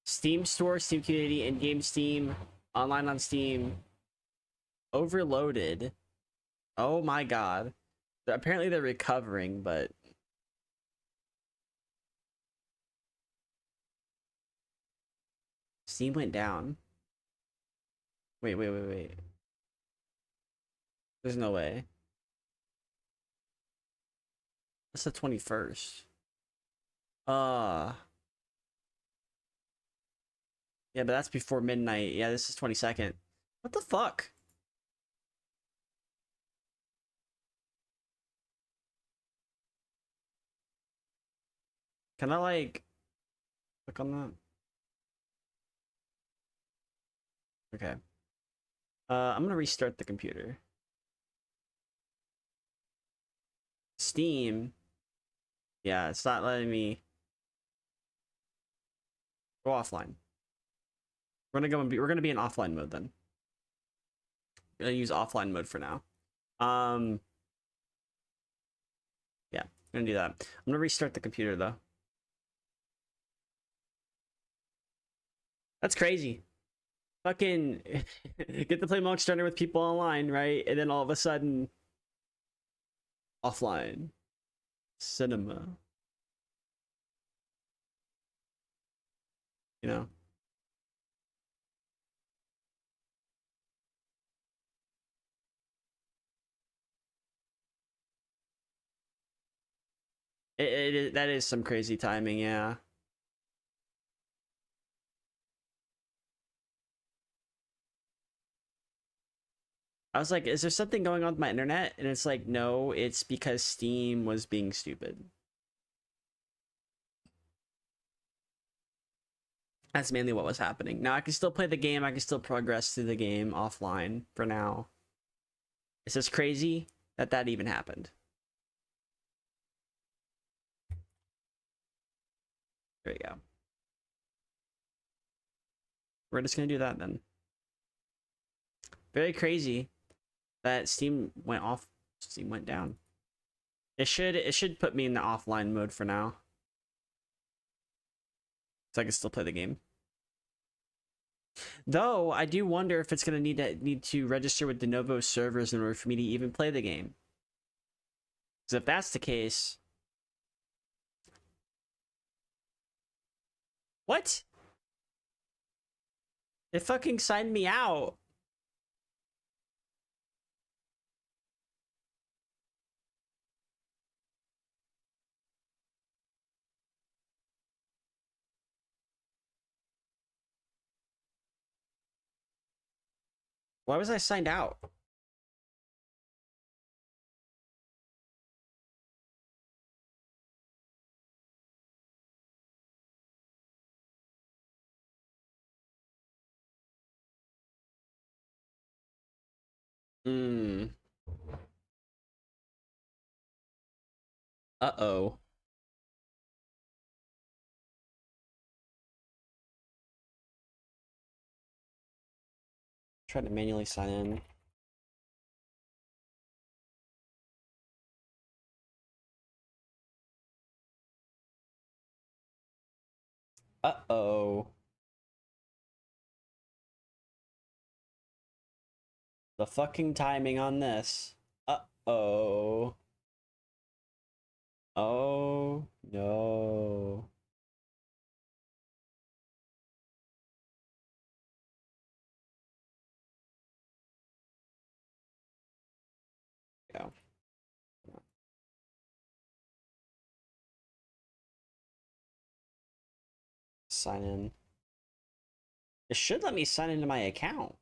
Steam Store, Steam Community, in-game Steam, online on Steam. Overloaded. Oh my god. Apparently they're recovering, but... Steam went down. Wait. There's no way. That's the 21st. Yeah, but that's before midnight. Yeah, this is 22nd. What the fuck? Can I, like, click on that? Okay. I'm gonna restart the computer. Steam. Yeah, it's not letting me go offline. We're gonna be in offline mode then. I'm gonna use offline mode for now. Yeah, I'm gonna do that. I'm gonna restart the computer though. That's crazy. Fucking get to play Monster Hunter with people online, right? And then all of a sudden, offline. Cinema. You know? That is some crazy timing, yeah. I was like, is there something going on with my internet? And it's like, no, it's because Steam was being stupid. That's mainly what was happening. Now I can still play the game. I can still progress through the game offline for now. It's just crazy that that even happened. There you go. We're just gonna do that then. Very crazy that Steam went off. Steam went down. It should put me in the offline mode for now, so I can still play the game. Though I do wonder if it's gonna need to register with de novo servers in order for me to even play the game. Because if that's the case, what? It fucking signed me out. Why was I signed out? Hmm. Uh-oh. Trying to manually sign in. Uh-oh. The fucking timing on this. Uh-oh. Oh, no. Yeah. sign in. It should let me sign into my account.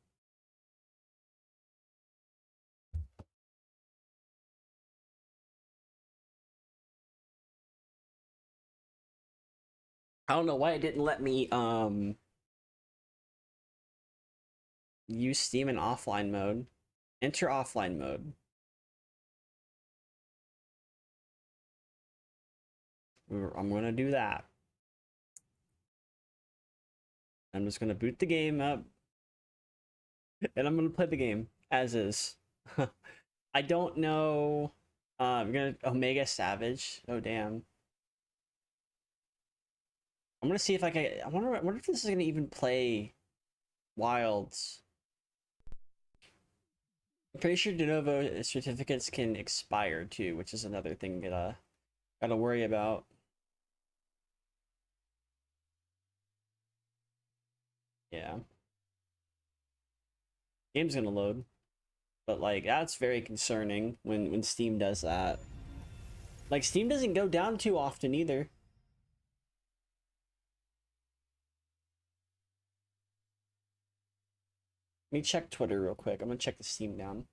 I don't know why it didn't let me use Steam in offline mode. Enter offline mode. I'm gonna do that. I'm just gonna boot the game up and I'm gonna play the game as is. I don't know. I'm gonna Omega Savage. Oh damn. I'm gonna see if I can. I wonder if this is gonna even play Wilds. I'm pretty sure de novo certificates can expire too, which is another thing that gotta worry about. Yeah. Game's gonna load. But like that's very concerning when Steam does that. Like Steam doesn't go down too often either. Let me check Twitter real quick. I'm gonna check the Steam down.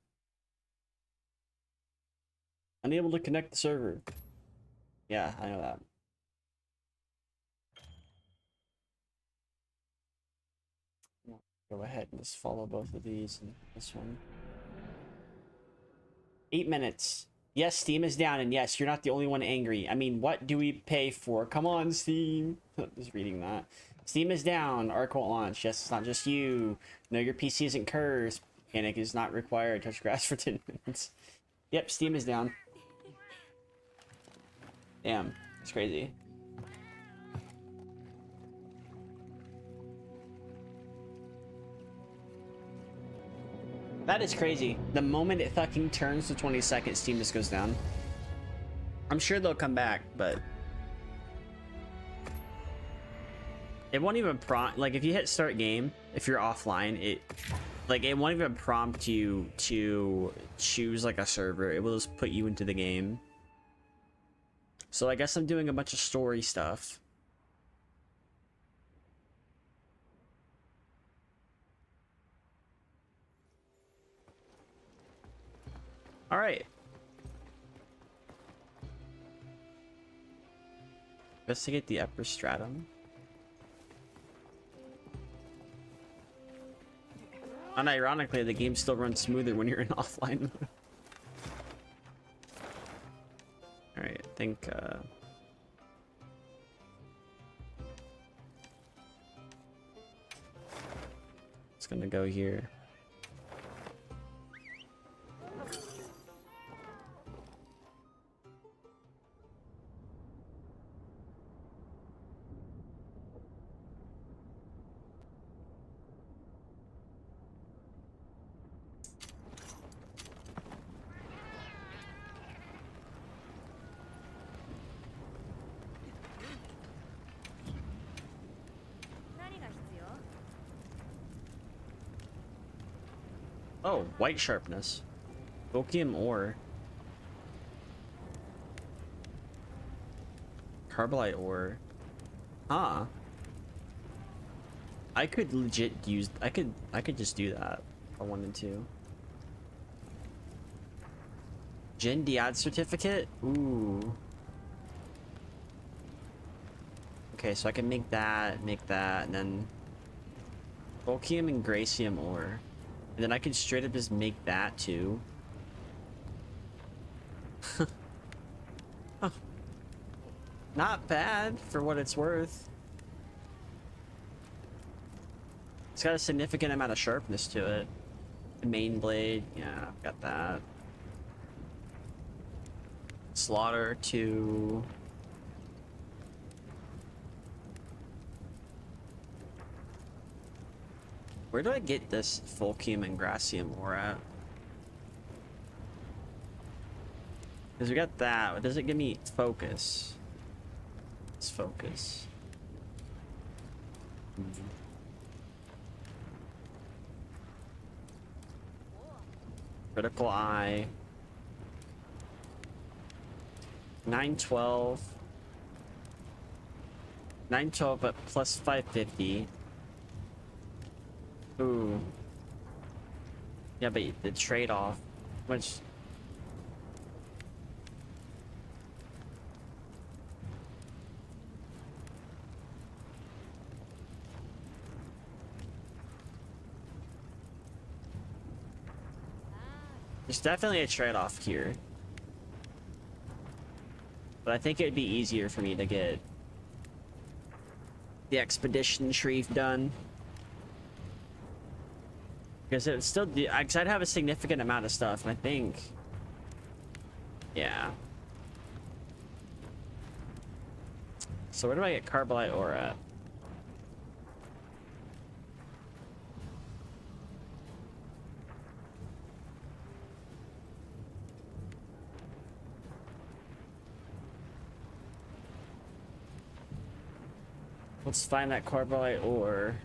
Unable to connect the server. Yeah, I know that. Go ahead and just follow both of these and this one. 8 minutes. Yes, Steam is down, and yes, you're not the only one angry. I mean, what do we pay for? Come on, Steam. Just reading that. Steam is down. Arc won't launch. Yes, it's not just you. No, your PC isn't cursed. Panic is not required. Touch grass for 10 minutes. Yep, Steam is down. Damn, it's crazy. That is crazy. The moment it fucking turns to 20 seconds, Steam just goes down. I'm sure they'll come back, but it won't even prompt. Like if you hit start game, if you're offline, it won't even prompt you to choose like a server. It will just put you into the game. So I guess I'm doing a bunch of story stuff. All right. Investigate the upper stratum. Unironically, the game still runs smoother when you're in offline mode. All right, I think it's gonna go here. Oh, white sharpness. Vokium ore. Carbonite ore. Huh. I could legit use I could just do that if I wanted to. Gen Diad certificate? Ooh. Okay, so I can make that, and then Vokium and Gracium ore. And then I could straight up just make that too. Huh. Not bad for what it's worth. It's got a significant amount of sharpness to it. The main blade, yeah, I've got that. Slaughter 2. Where do I get this Volkium and Gracium ore at? Because we got that. What does it give me? Focus. Let's focus. Critical eye. 912. 912, but plus 550. Ooh. Yeah, but the trade-off, which... There's definitely a trade-off here. But I think it'd be easier for me to get the expedition tree done. Because it would still do, because I'd have a significant amount of stuff, and I think... Yeah. So where do I get Carbolite ore at? Let's find that Carbolite ore.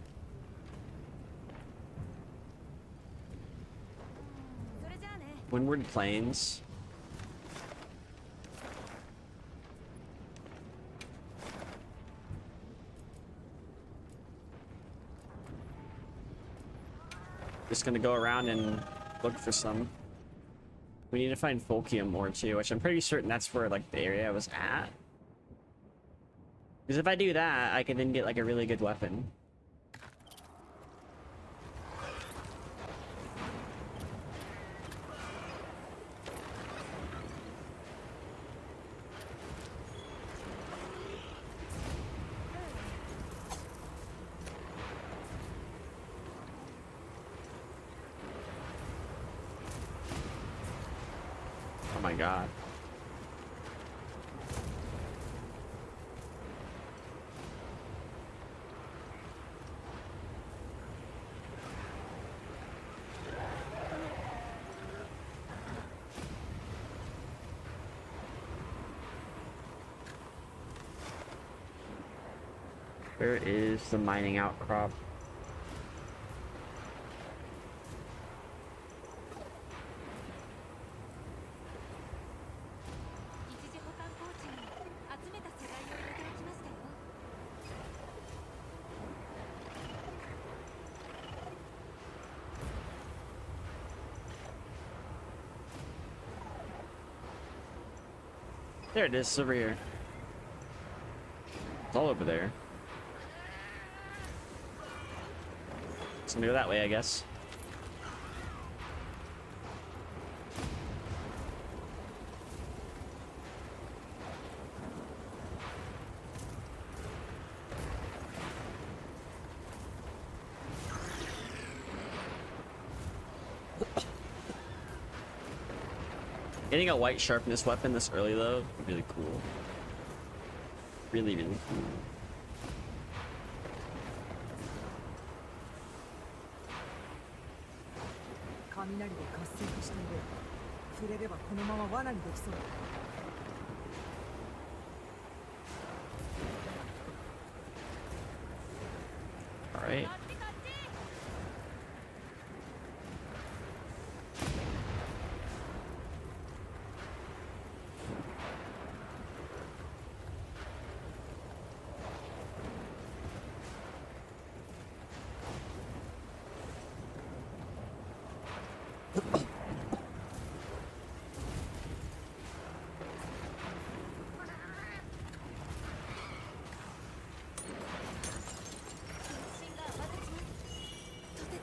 Windward Plains. Just gonna go around and look for some. We need to find Folkium ore too, which I'm pretty certain that's where like the area I was at. Because if I do that, I can then get like a really good weapon. Oh my god. Where is the mining outcrop? There it is, it's over here. It's all over there. It's gonna go that way, I guess. Getting a white sharpness weapon this early though would be really cool. Really, really cool. 雷で活性化している。触れればこのまま罠にできそうだ。All right.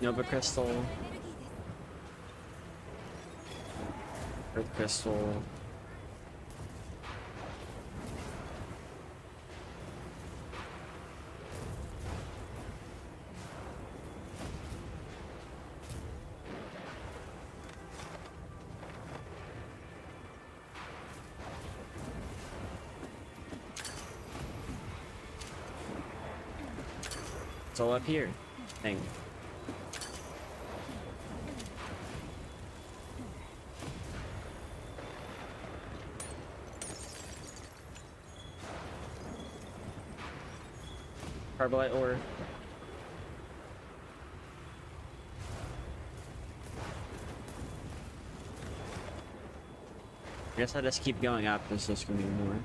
Nova Crystal. Earth Crystal. It's all up here. Thing. Carbolite ore. I guess I just keep going up. There's just gonna be more.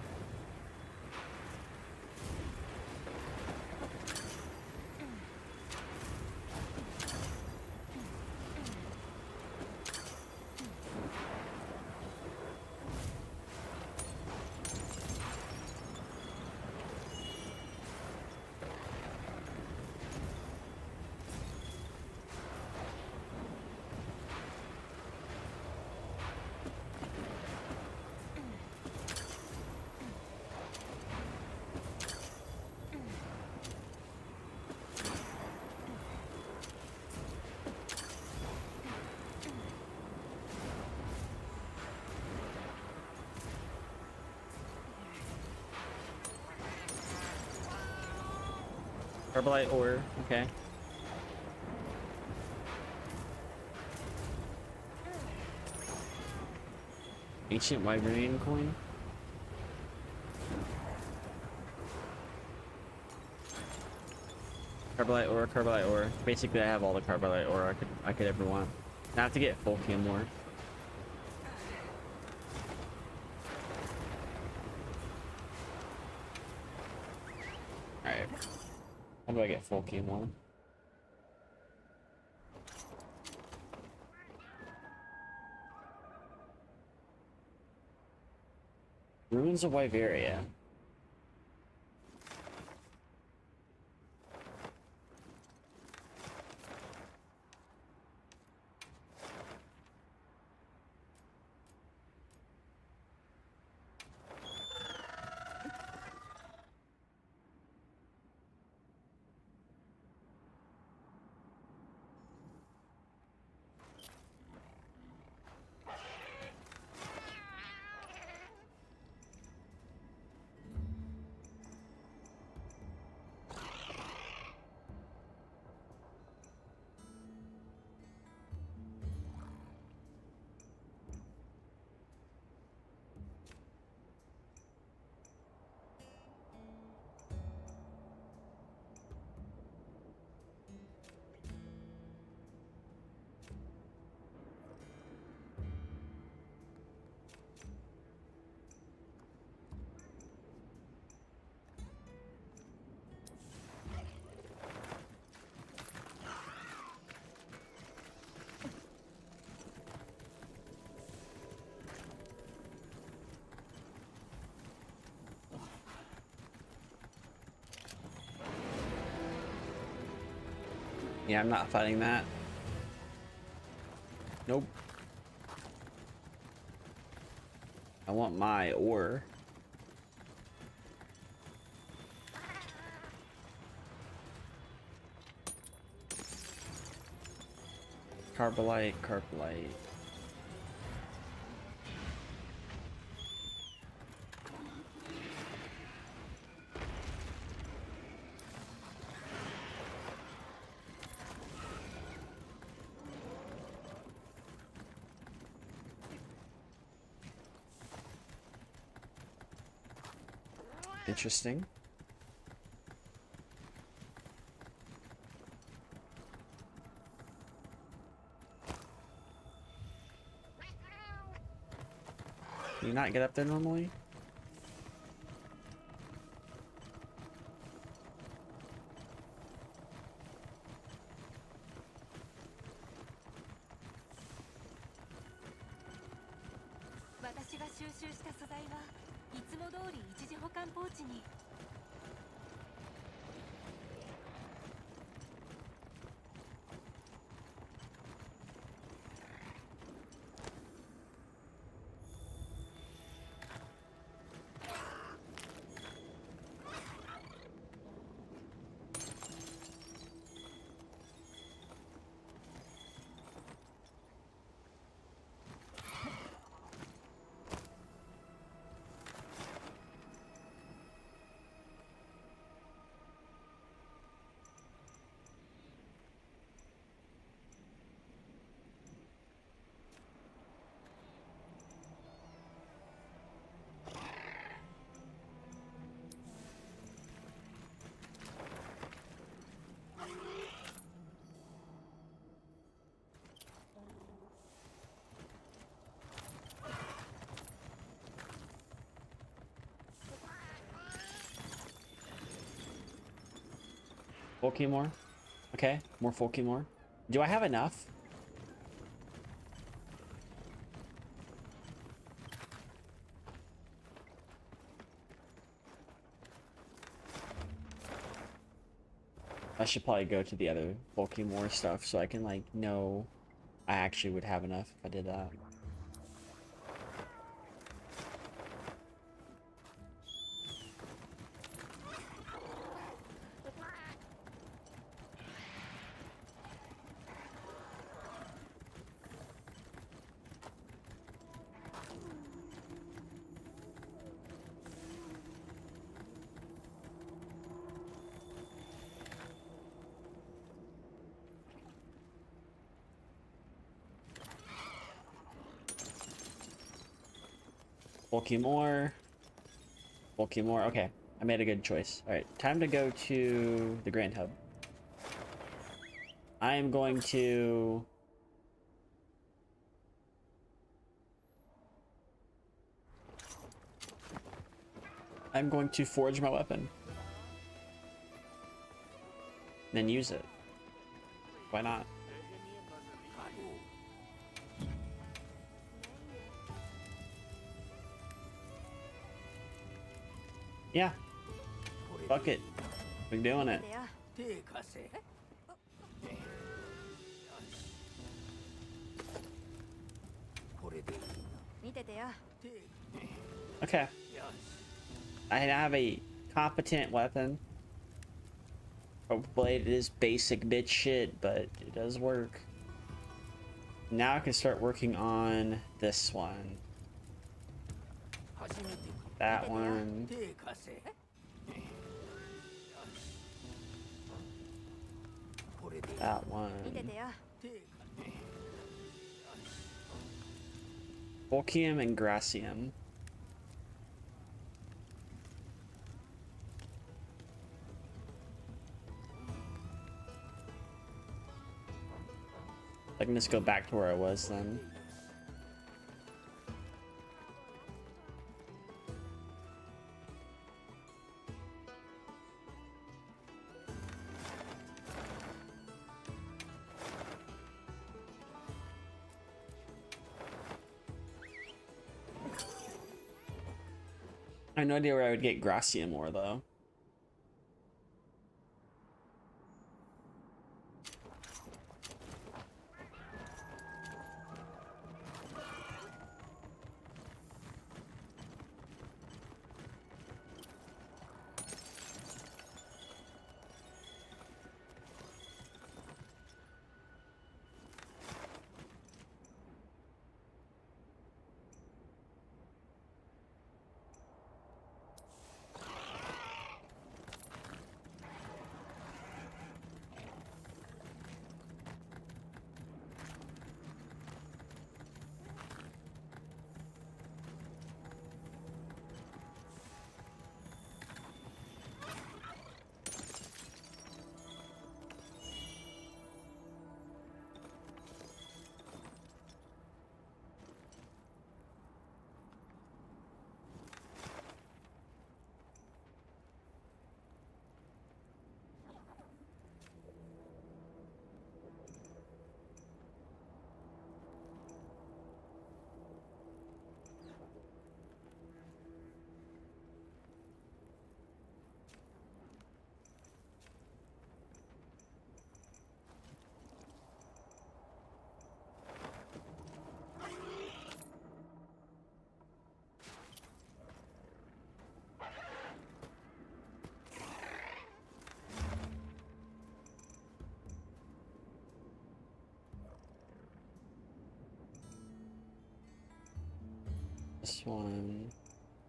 Carbonite ore, okay. Ancient Wyverian coin. Carbonite ore, carbonite ore. Basically, I have all the carbonite ore I could ever want. Now I have to get Fulcium ore. Alright. How do I get Fulcium ore? Ruins of Wyveria. Yeah, I'm not fighting that. Nope. I want my ore. Carbolite, carbolite. Interesting. Can you not get up there normally? More. Okay, more more. Do I have enough? I should probably go to the other more stuff so I can like know I actually would have enough if I did that. Bulky more. Bulky more. Okay, I made a good choice. Alright, time to go to the Grand Hub. I am going to... I'm going to forge my weapon. Then use it. Why not? Yeah. Fuck it. We're doing it. 手貸せ。これでいいな。見ててよ。 Okay. I have a competent weapon. Blade is basic bitch shit, but it does work. Now I can start working on this one. That one. 手貸せ。これでいい。 That one. 見ててよ。 Volcium and Gracium. I can just go back to where I was then. I have no idea where I would get Gracium ore though.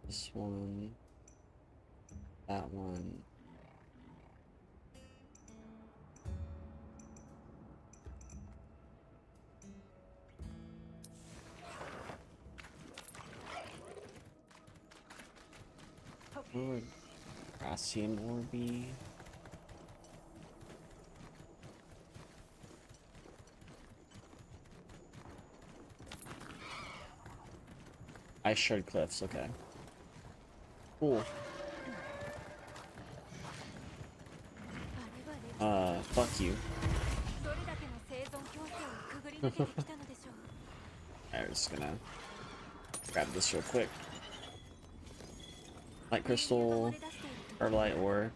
This one, that one. Where would Gracium ore be? Ice shard cliffs, okay. Cool. Fuck you. I'm just gonna grab this real quick. Light crystal, or light ore.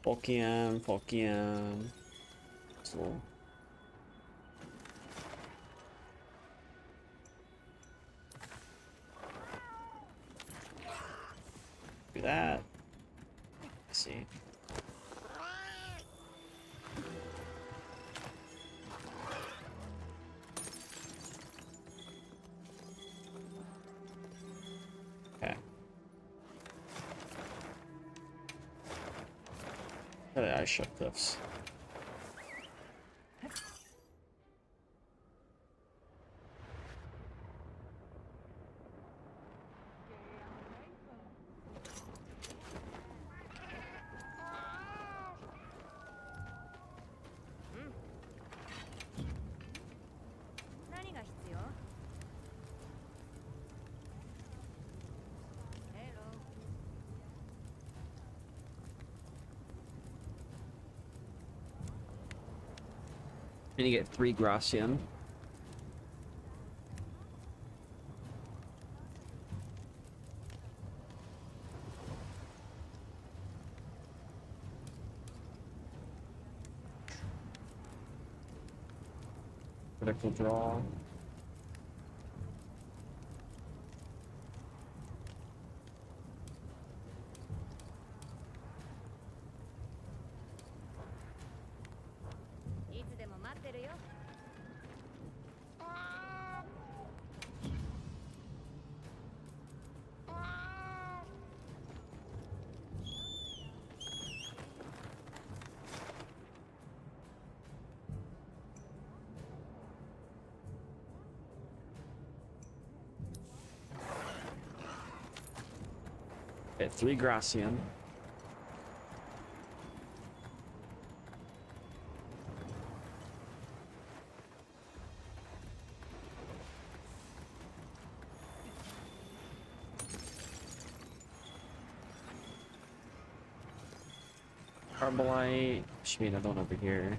Volcium. So. Do that. Let's see. Okay. Where are the ice shard cliffs? And you get 3 Gracian. Critical draw. At 3 Gracian. Carbolite. Should be another one over here.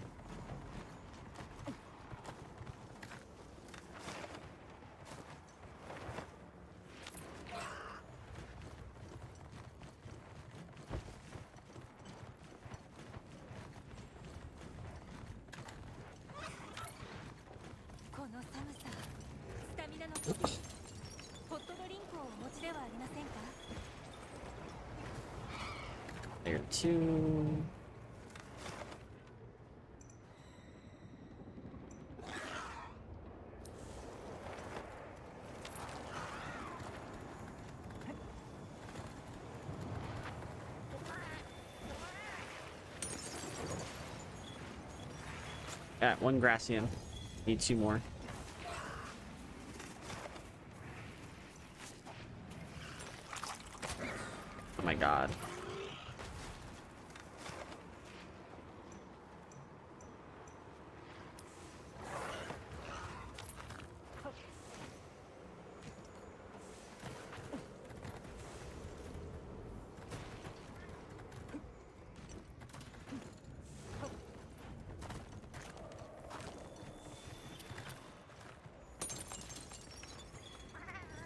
Layer 2. Got 1 Gracian. Need 2 more. Oh my god.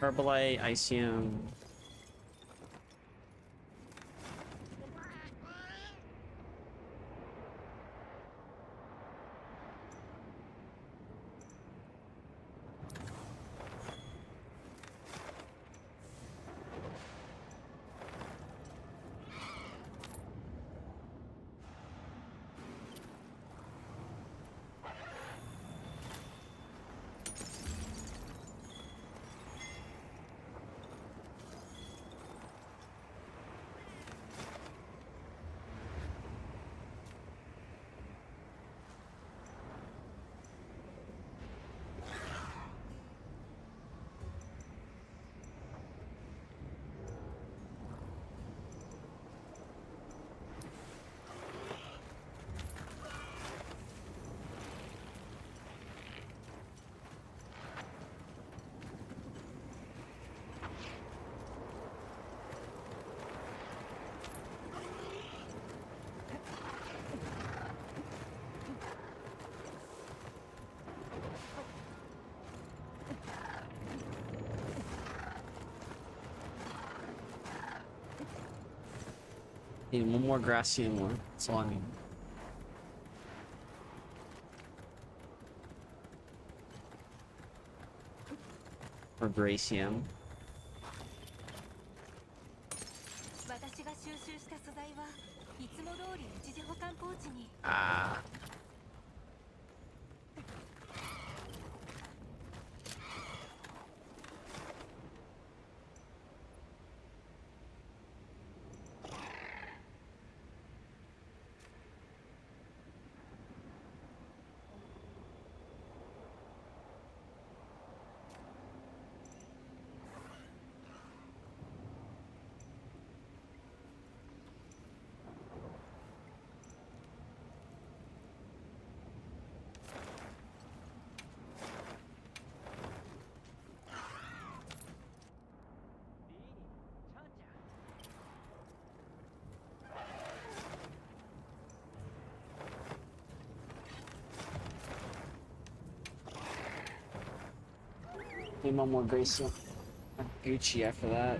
Herbalite, Icium. Need 1 more Gracian one. That's all I need. Or Gracium. Ah. Need one more bracelet. Gucci after that.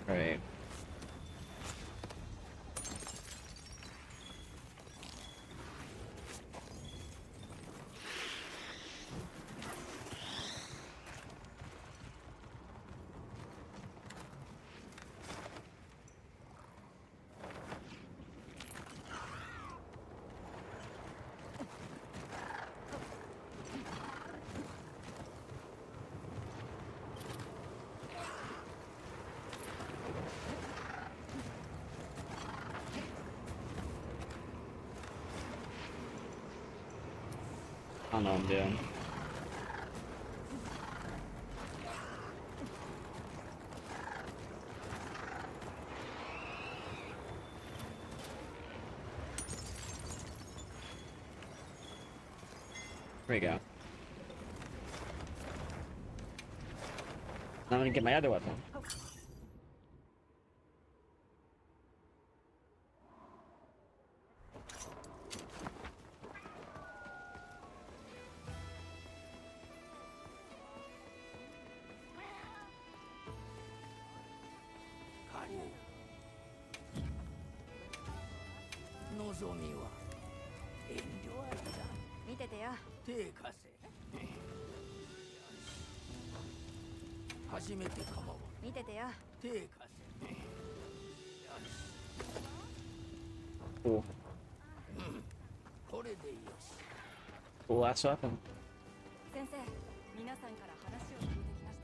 Right. I don't know what I'm doing. There we go. Now I'm gonna get my other weapon.望みは遠慮ありだ。見ててよ。手貸せ。初めて構わ見ててよ。手貸せ。Cool. これでよし。Cool last weapon. 先生、皆さんから話を聞いてきました。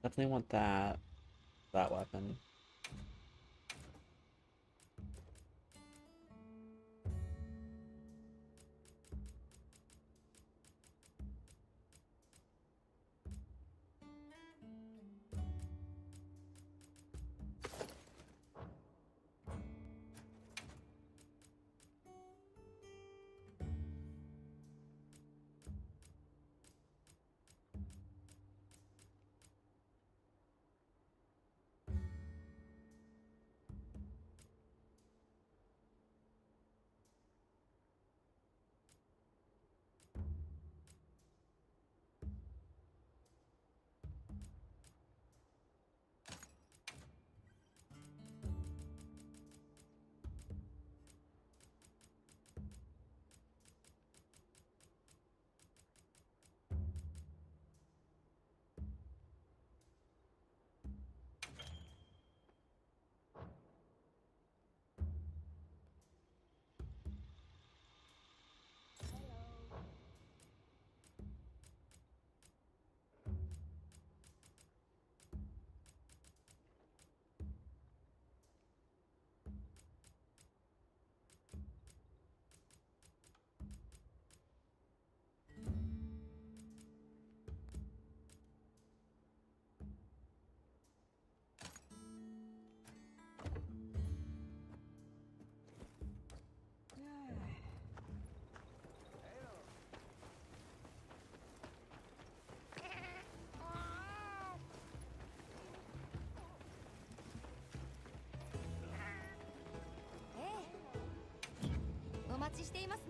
Definitely want that weapon.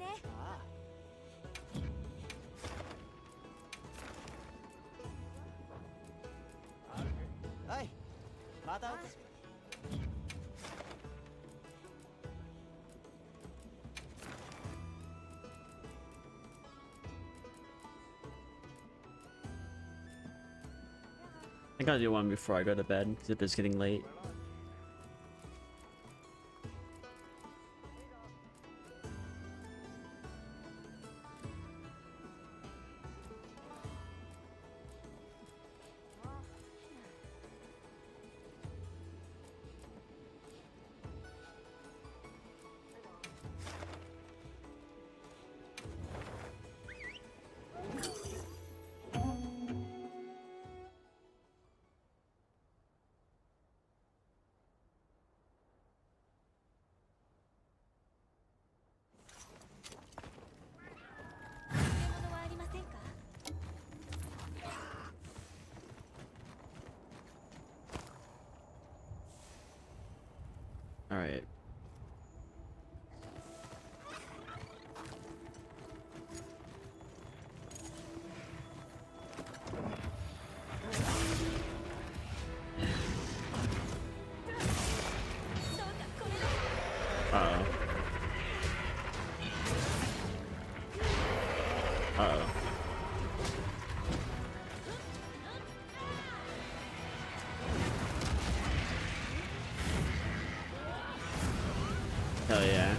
ね。はい、また。I gotta do one before I go to bed because it's getting late. All right. Uh-oh. Uh-oh. Hell yeah.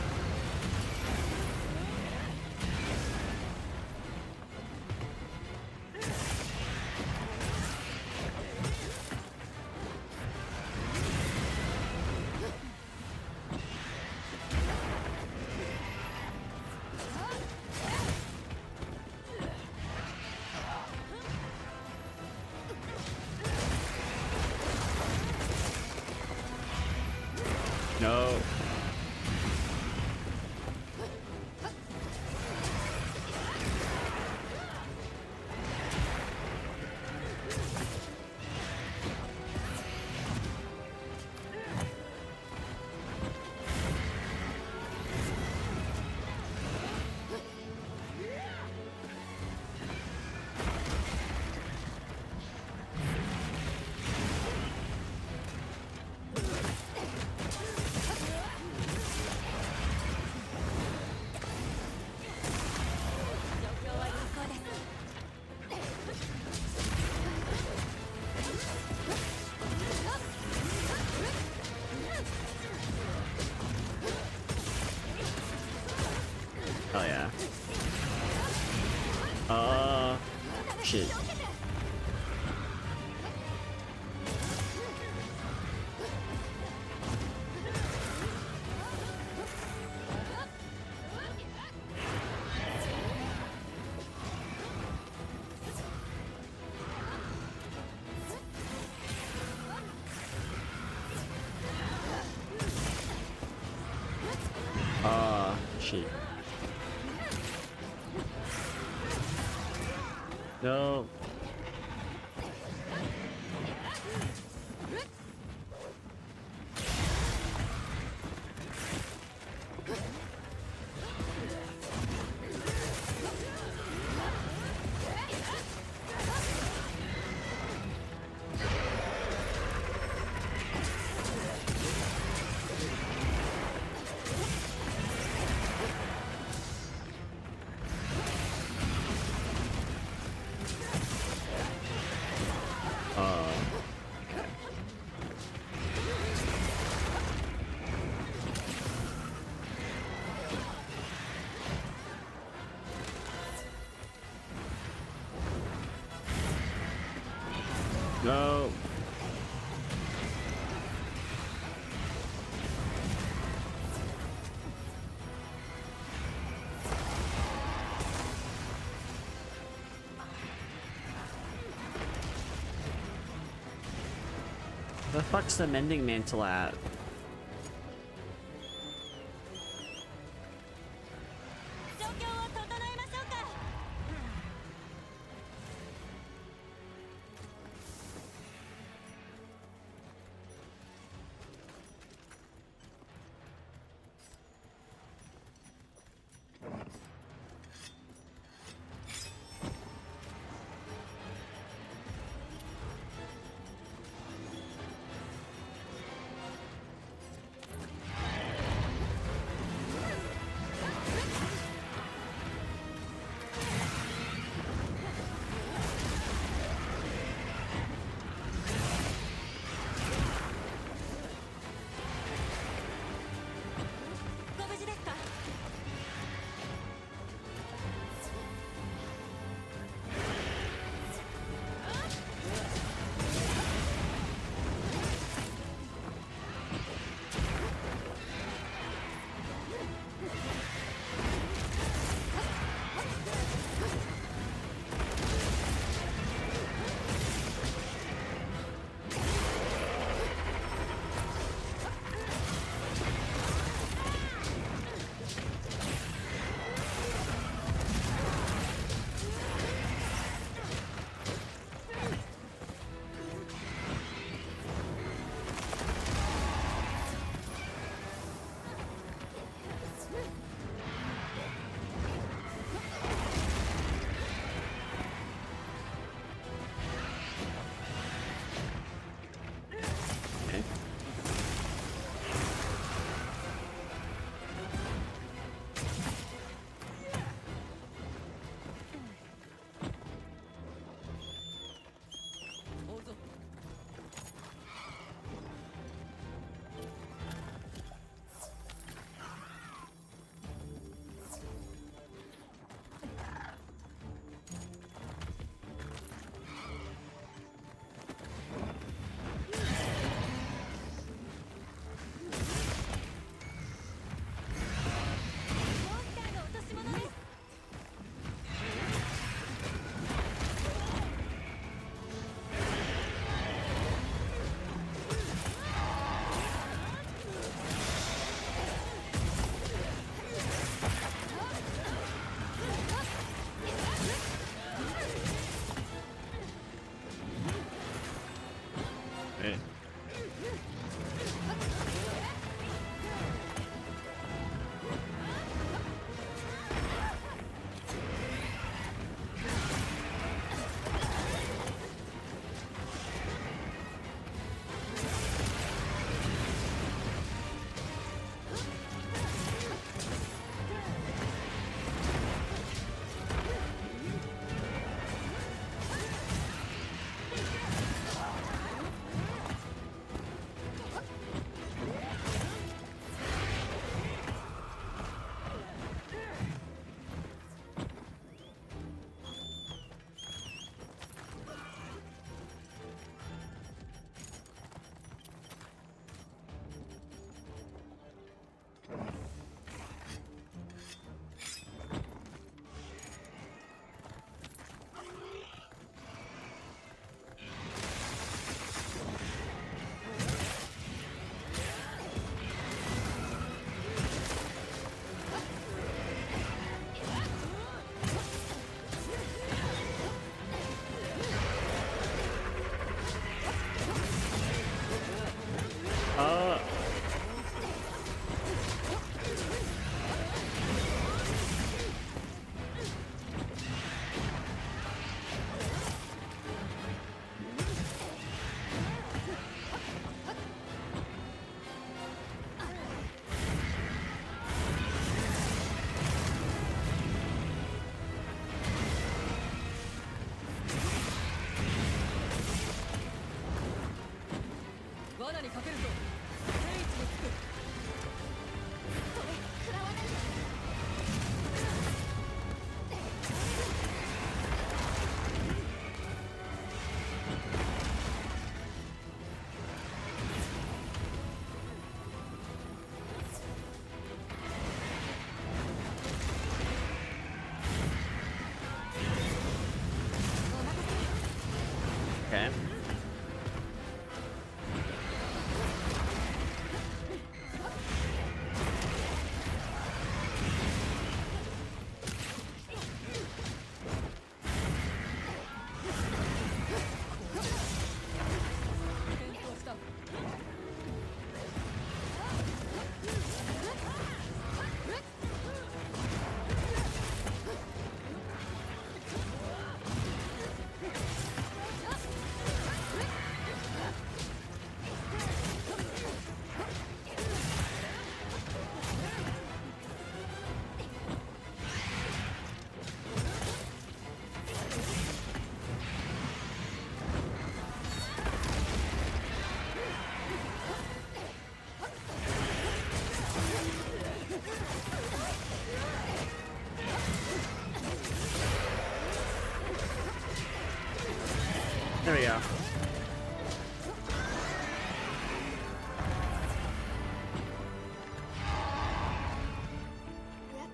No. Oh yeah. Shit. Shit. No. No. The fuck's the mending mantle at? にかけるぞ。天一のつく。それ食らわないで。 Okay. There we go. やっ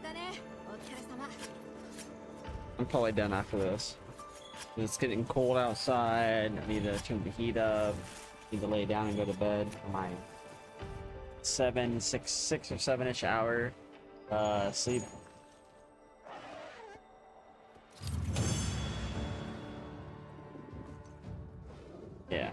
たね。お疲れ様。 I'm probably done after this. It's getting cold outside. I need to turn the heat up. Need to lay down and go to bed for my 6 or 7-ish hour sleep. Yeah.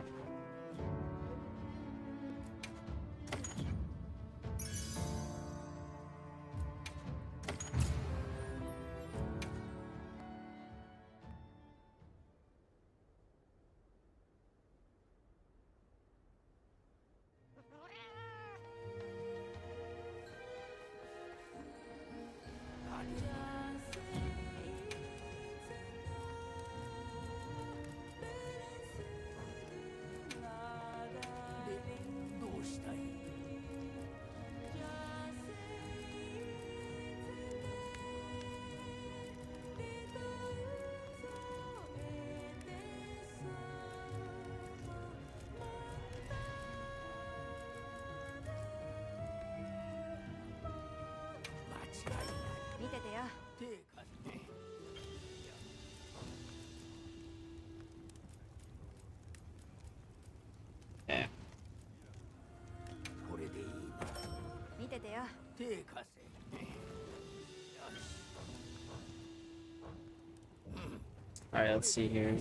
Yeah. All right, let's see here.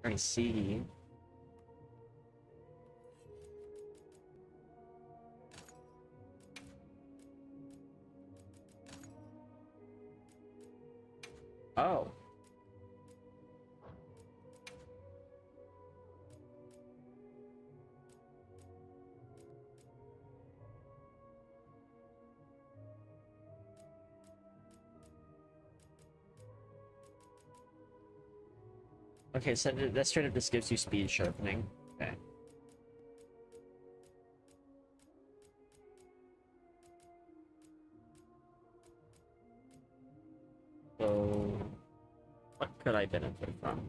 I see. Oh. Okay, so that straight up just gives you speed sharpening. Okay. So, what could I benefit from?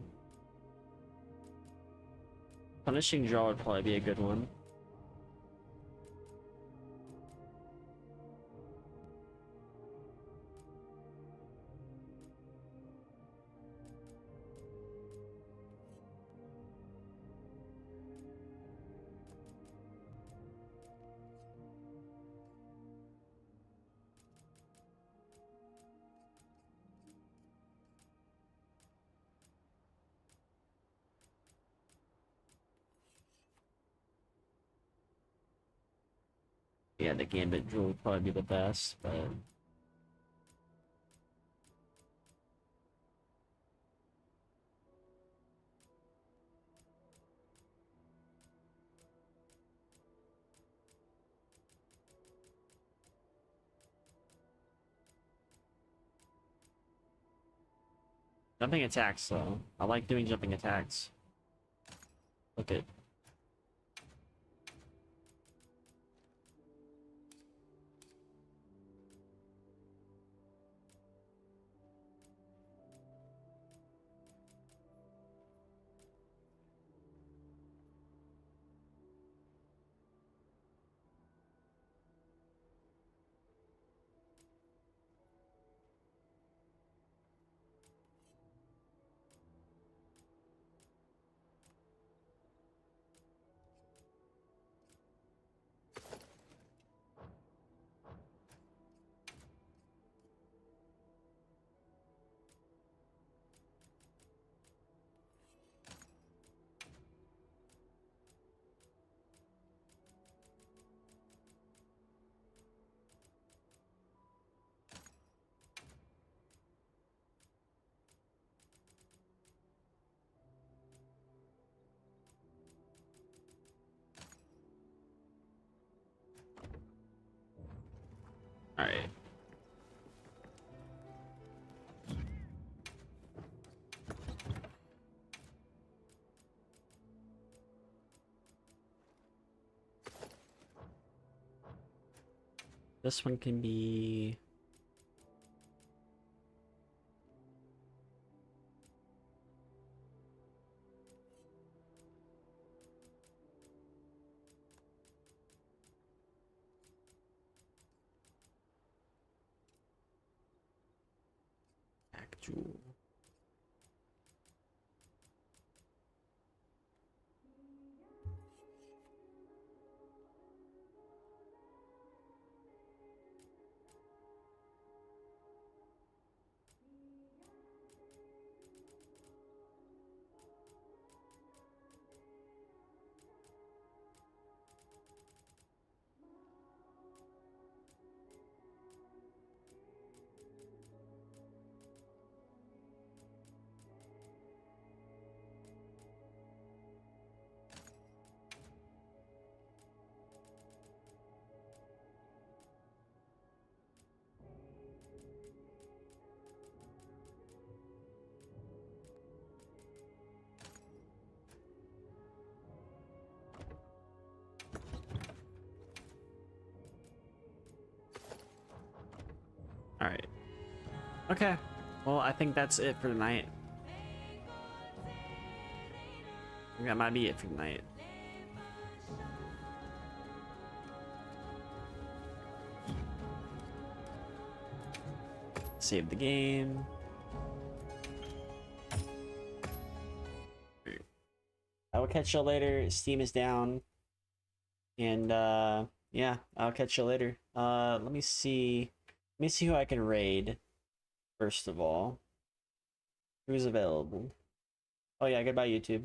Punishing Jaw would probably be a good one. Yeah, the Gambit drill would probably be the best, but jumping attacks though. I like doing jumping attacks. Look at Alright. This one can be actual. Alright. Okay. Well, I think that's it for tonight. I think that might be it for tonight. Save the game. I will catch you later. Steam is down. And yeah, I'll catch you later. Let me see who I can raid first of all. Who's available? Oh yeah, goodbye YouTube.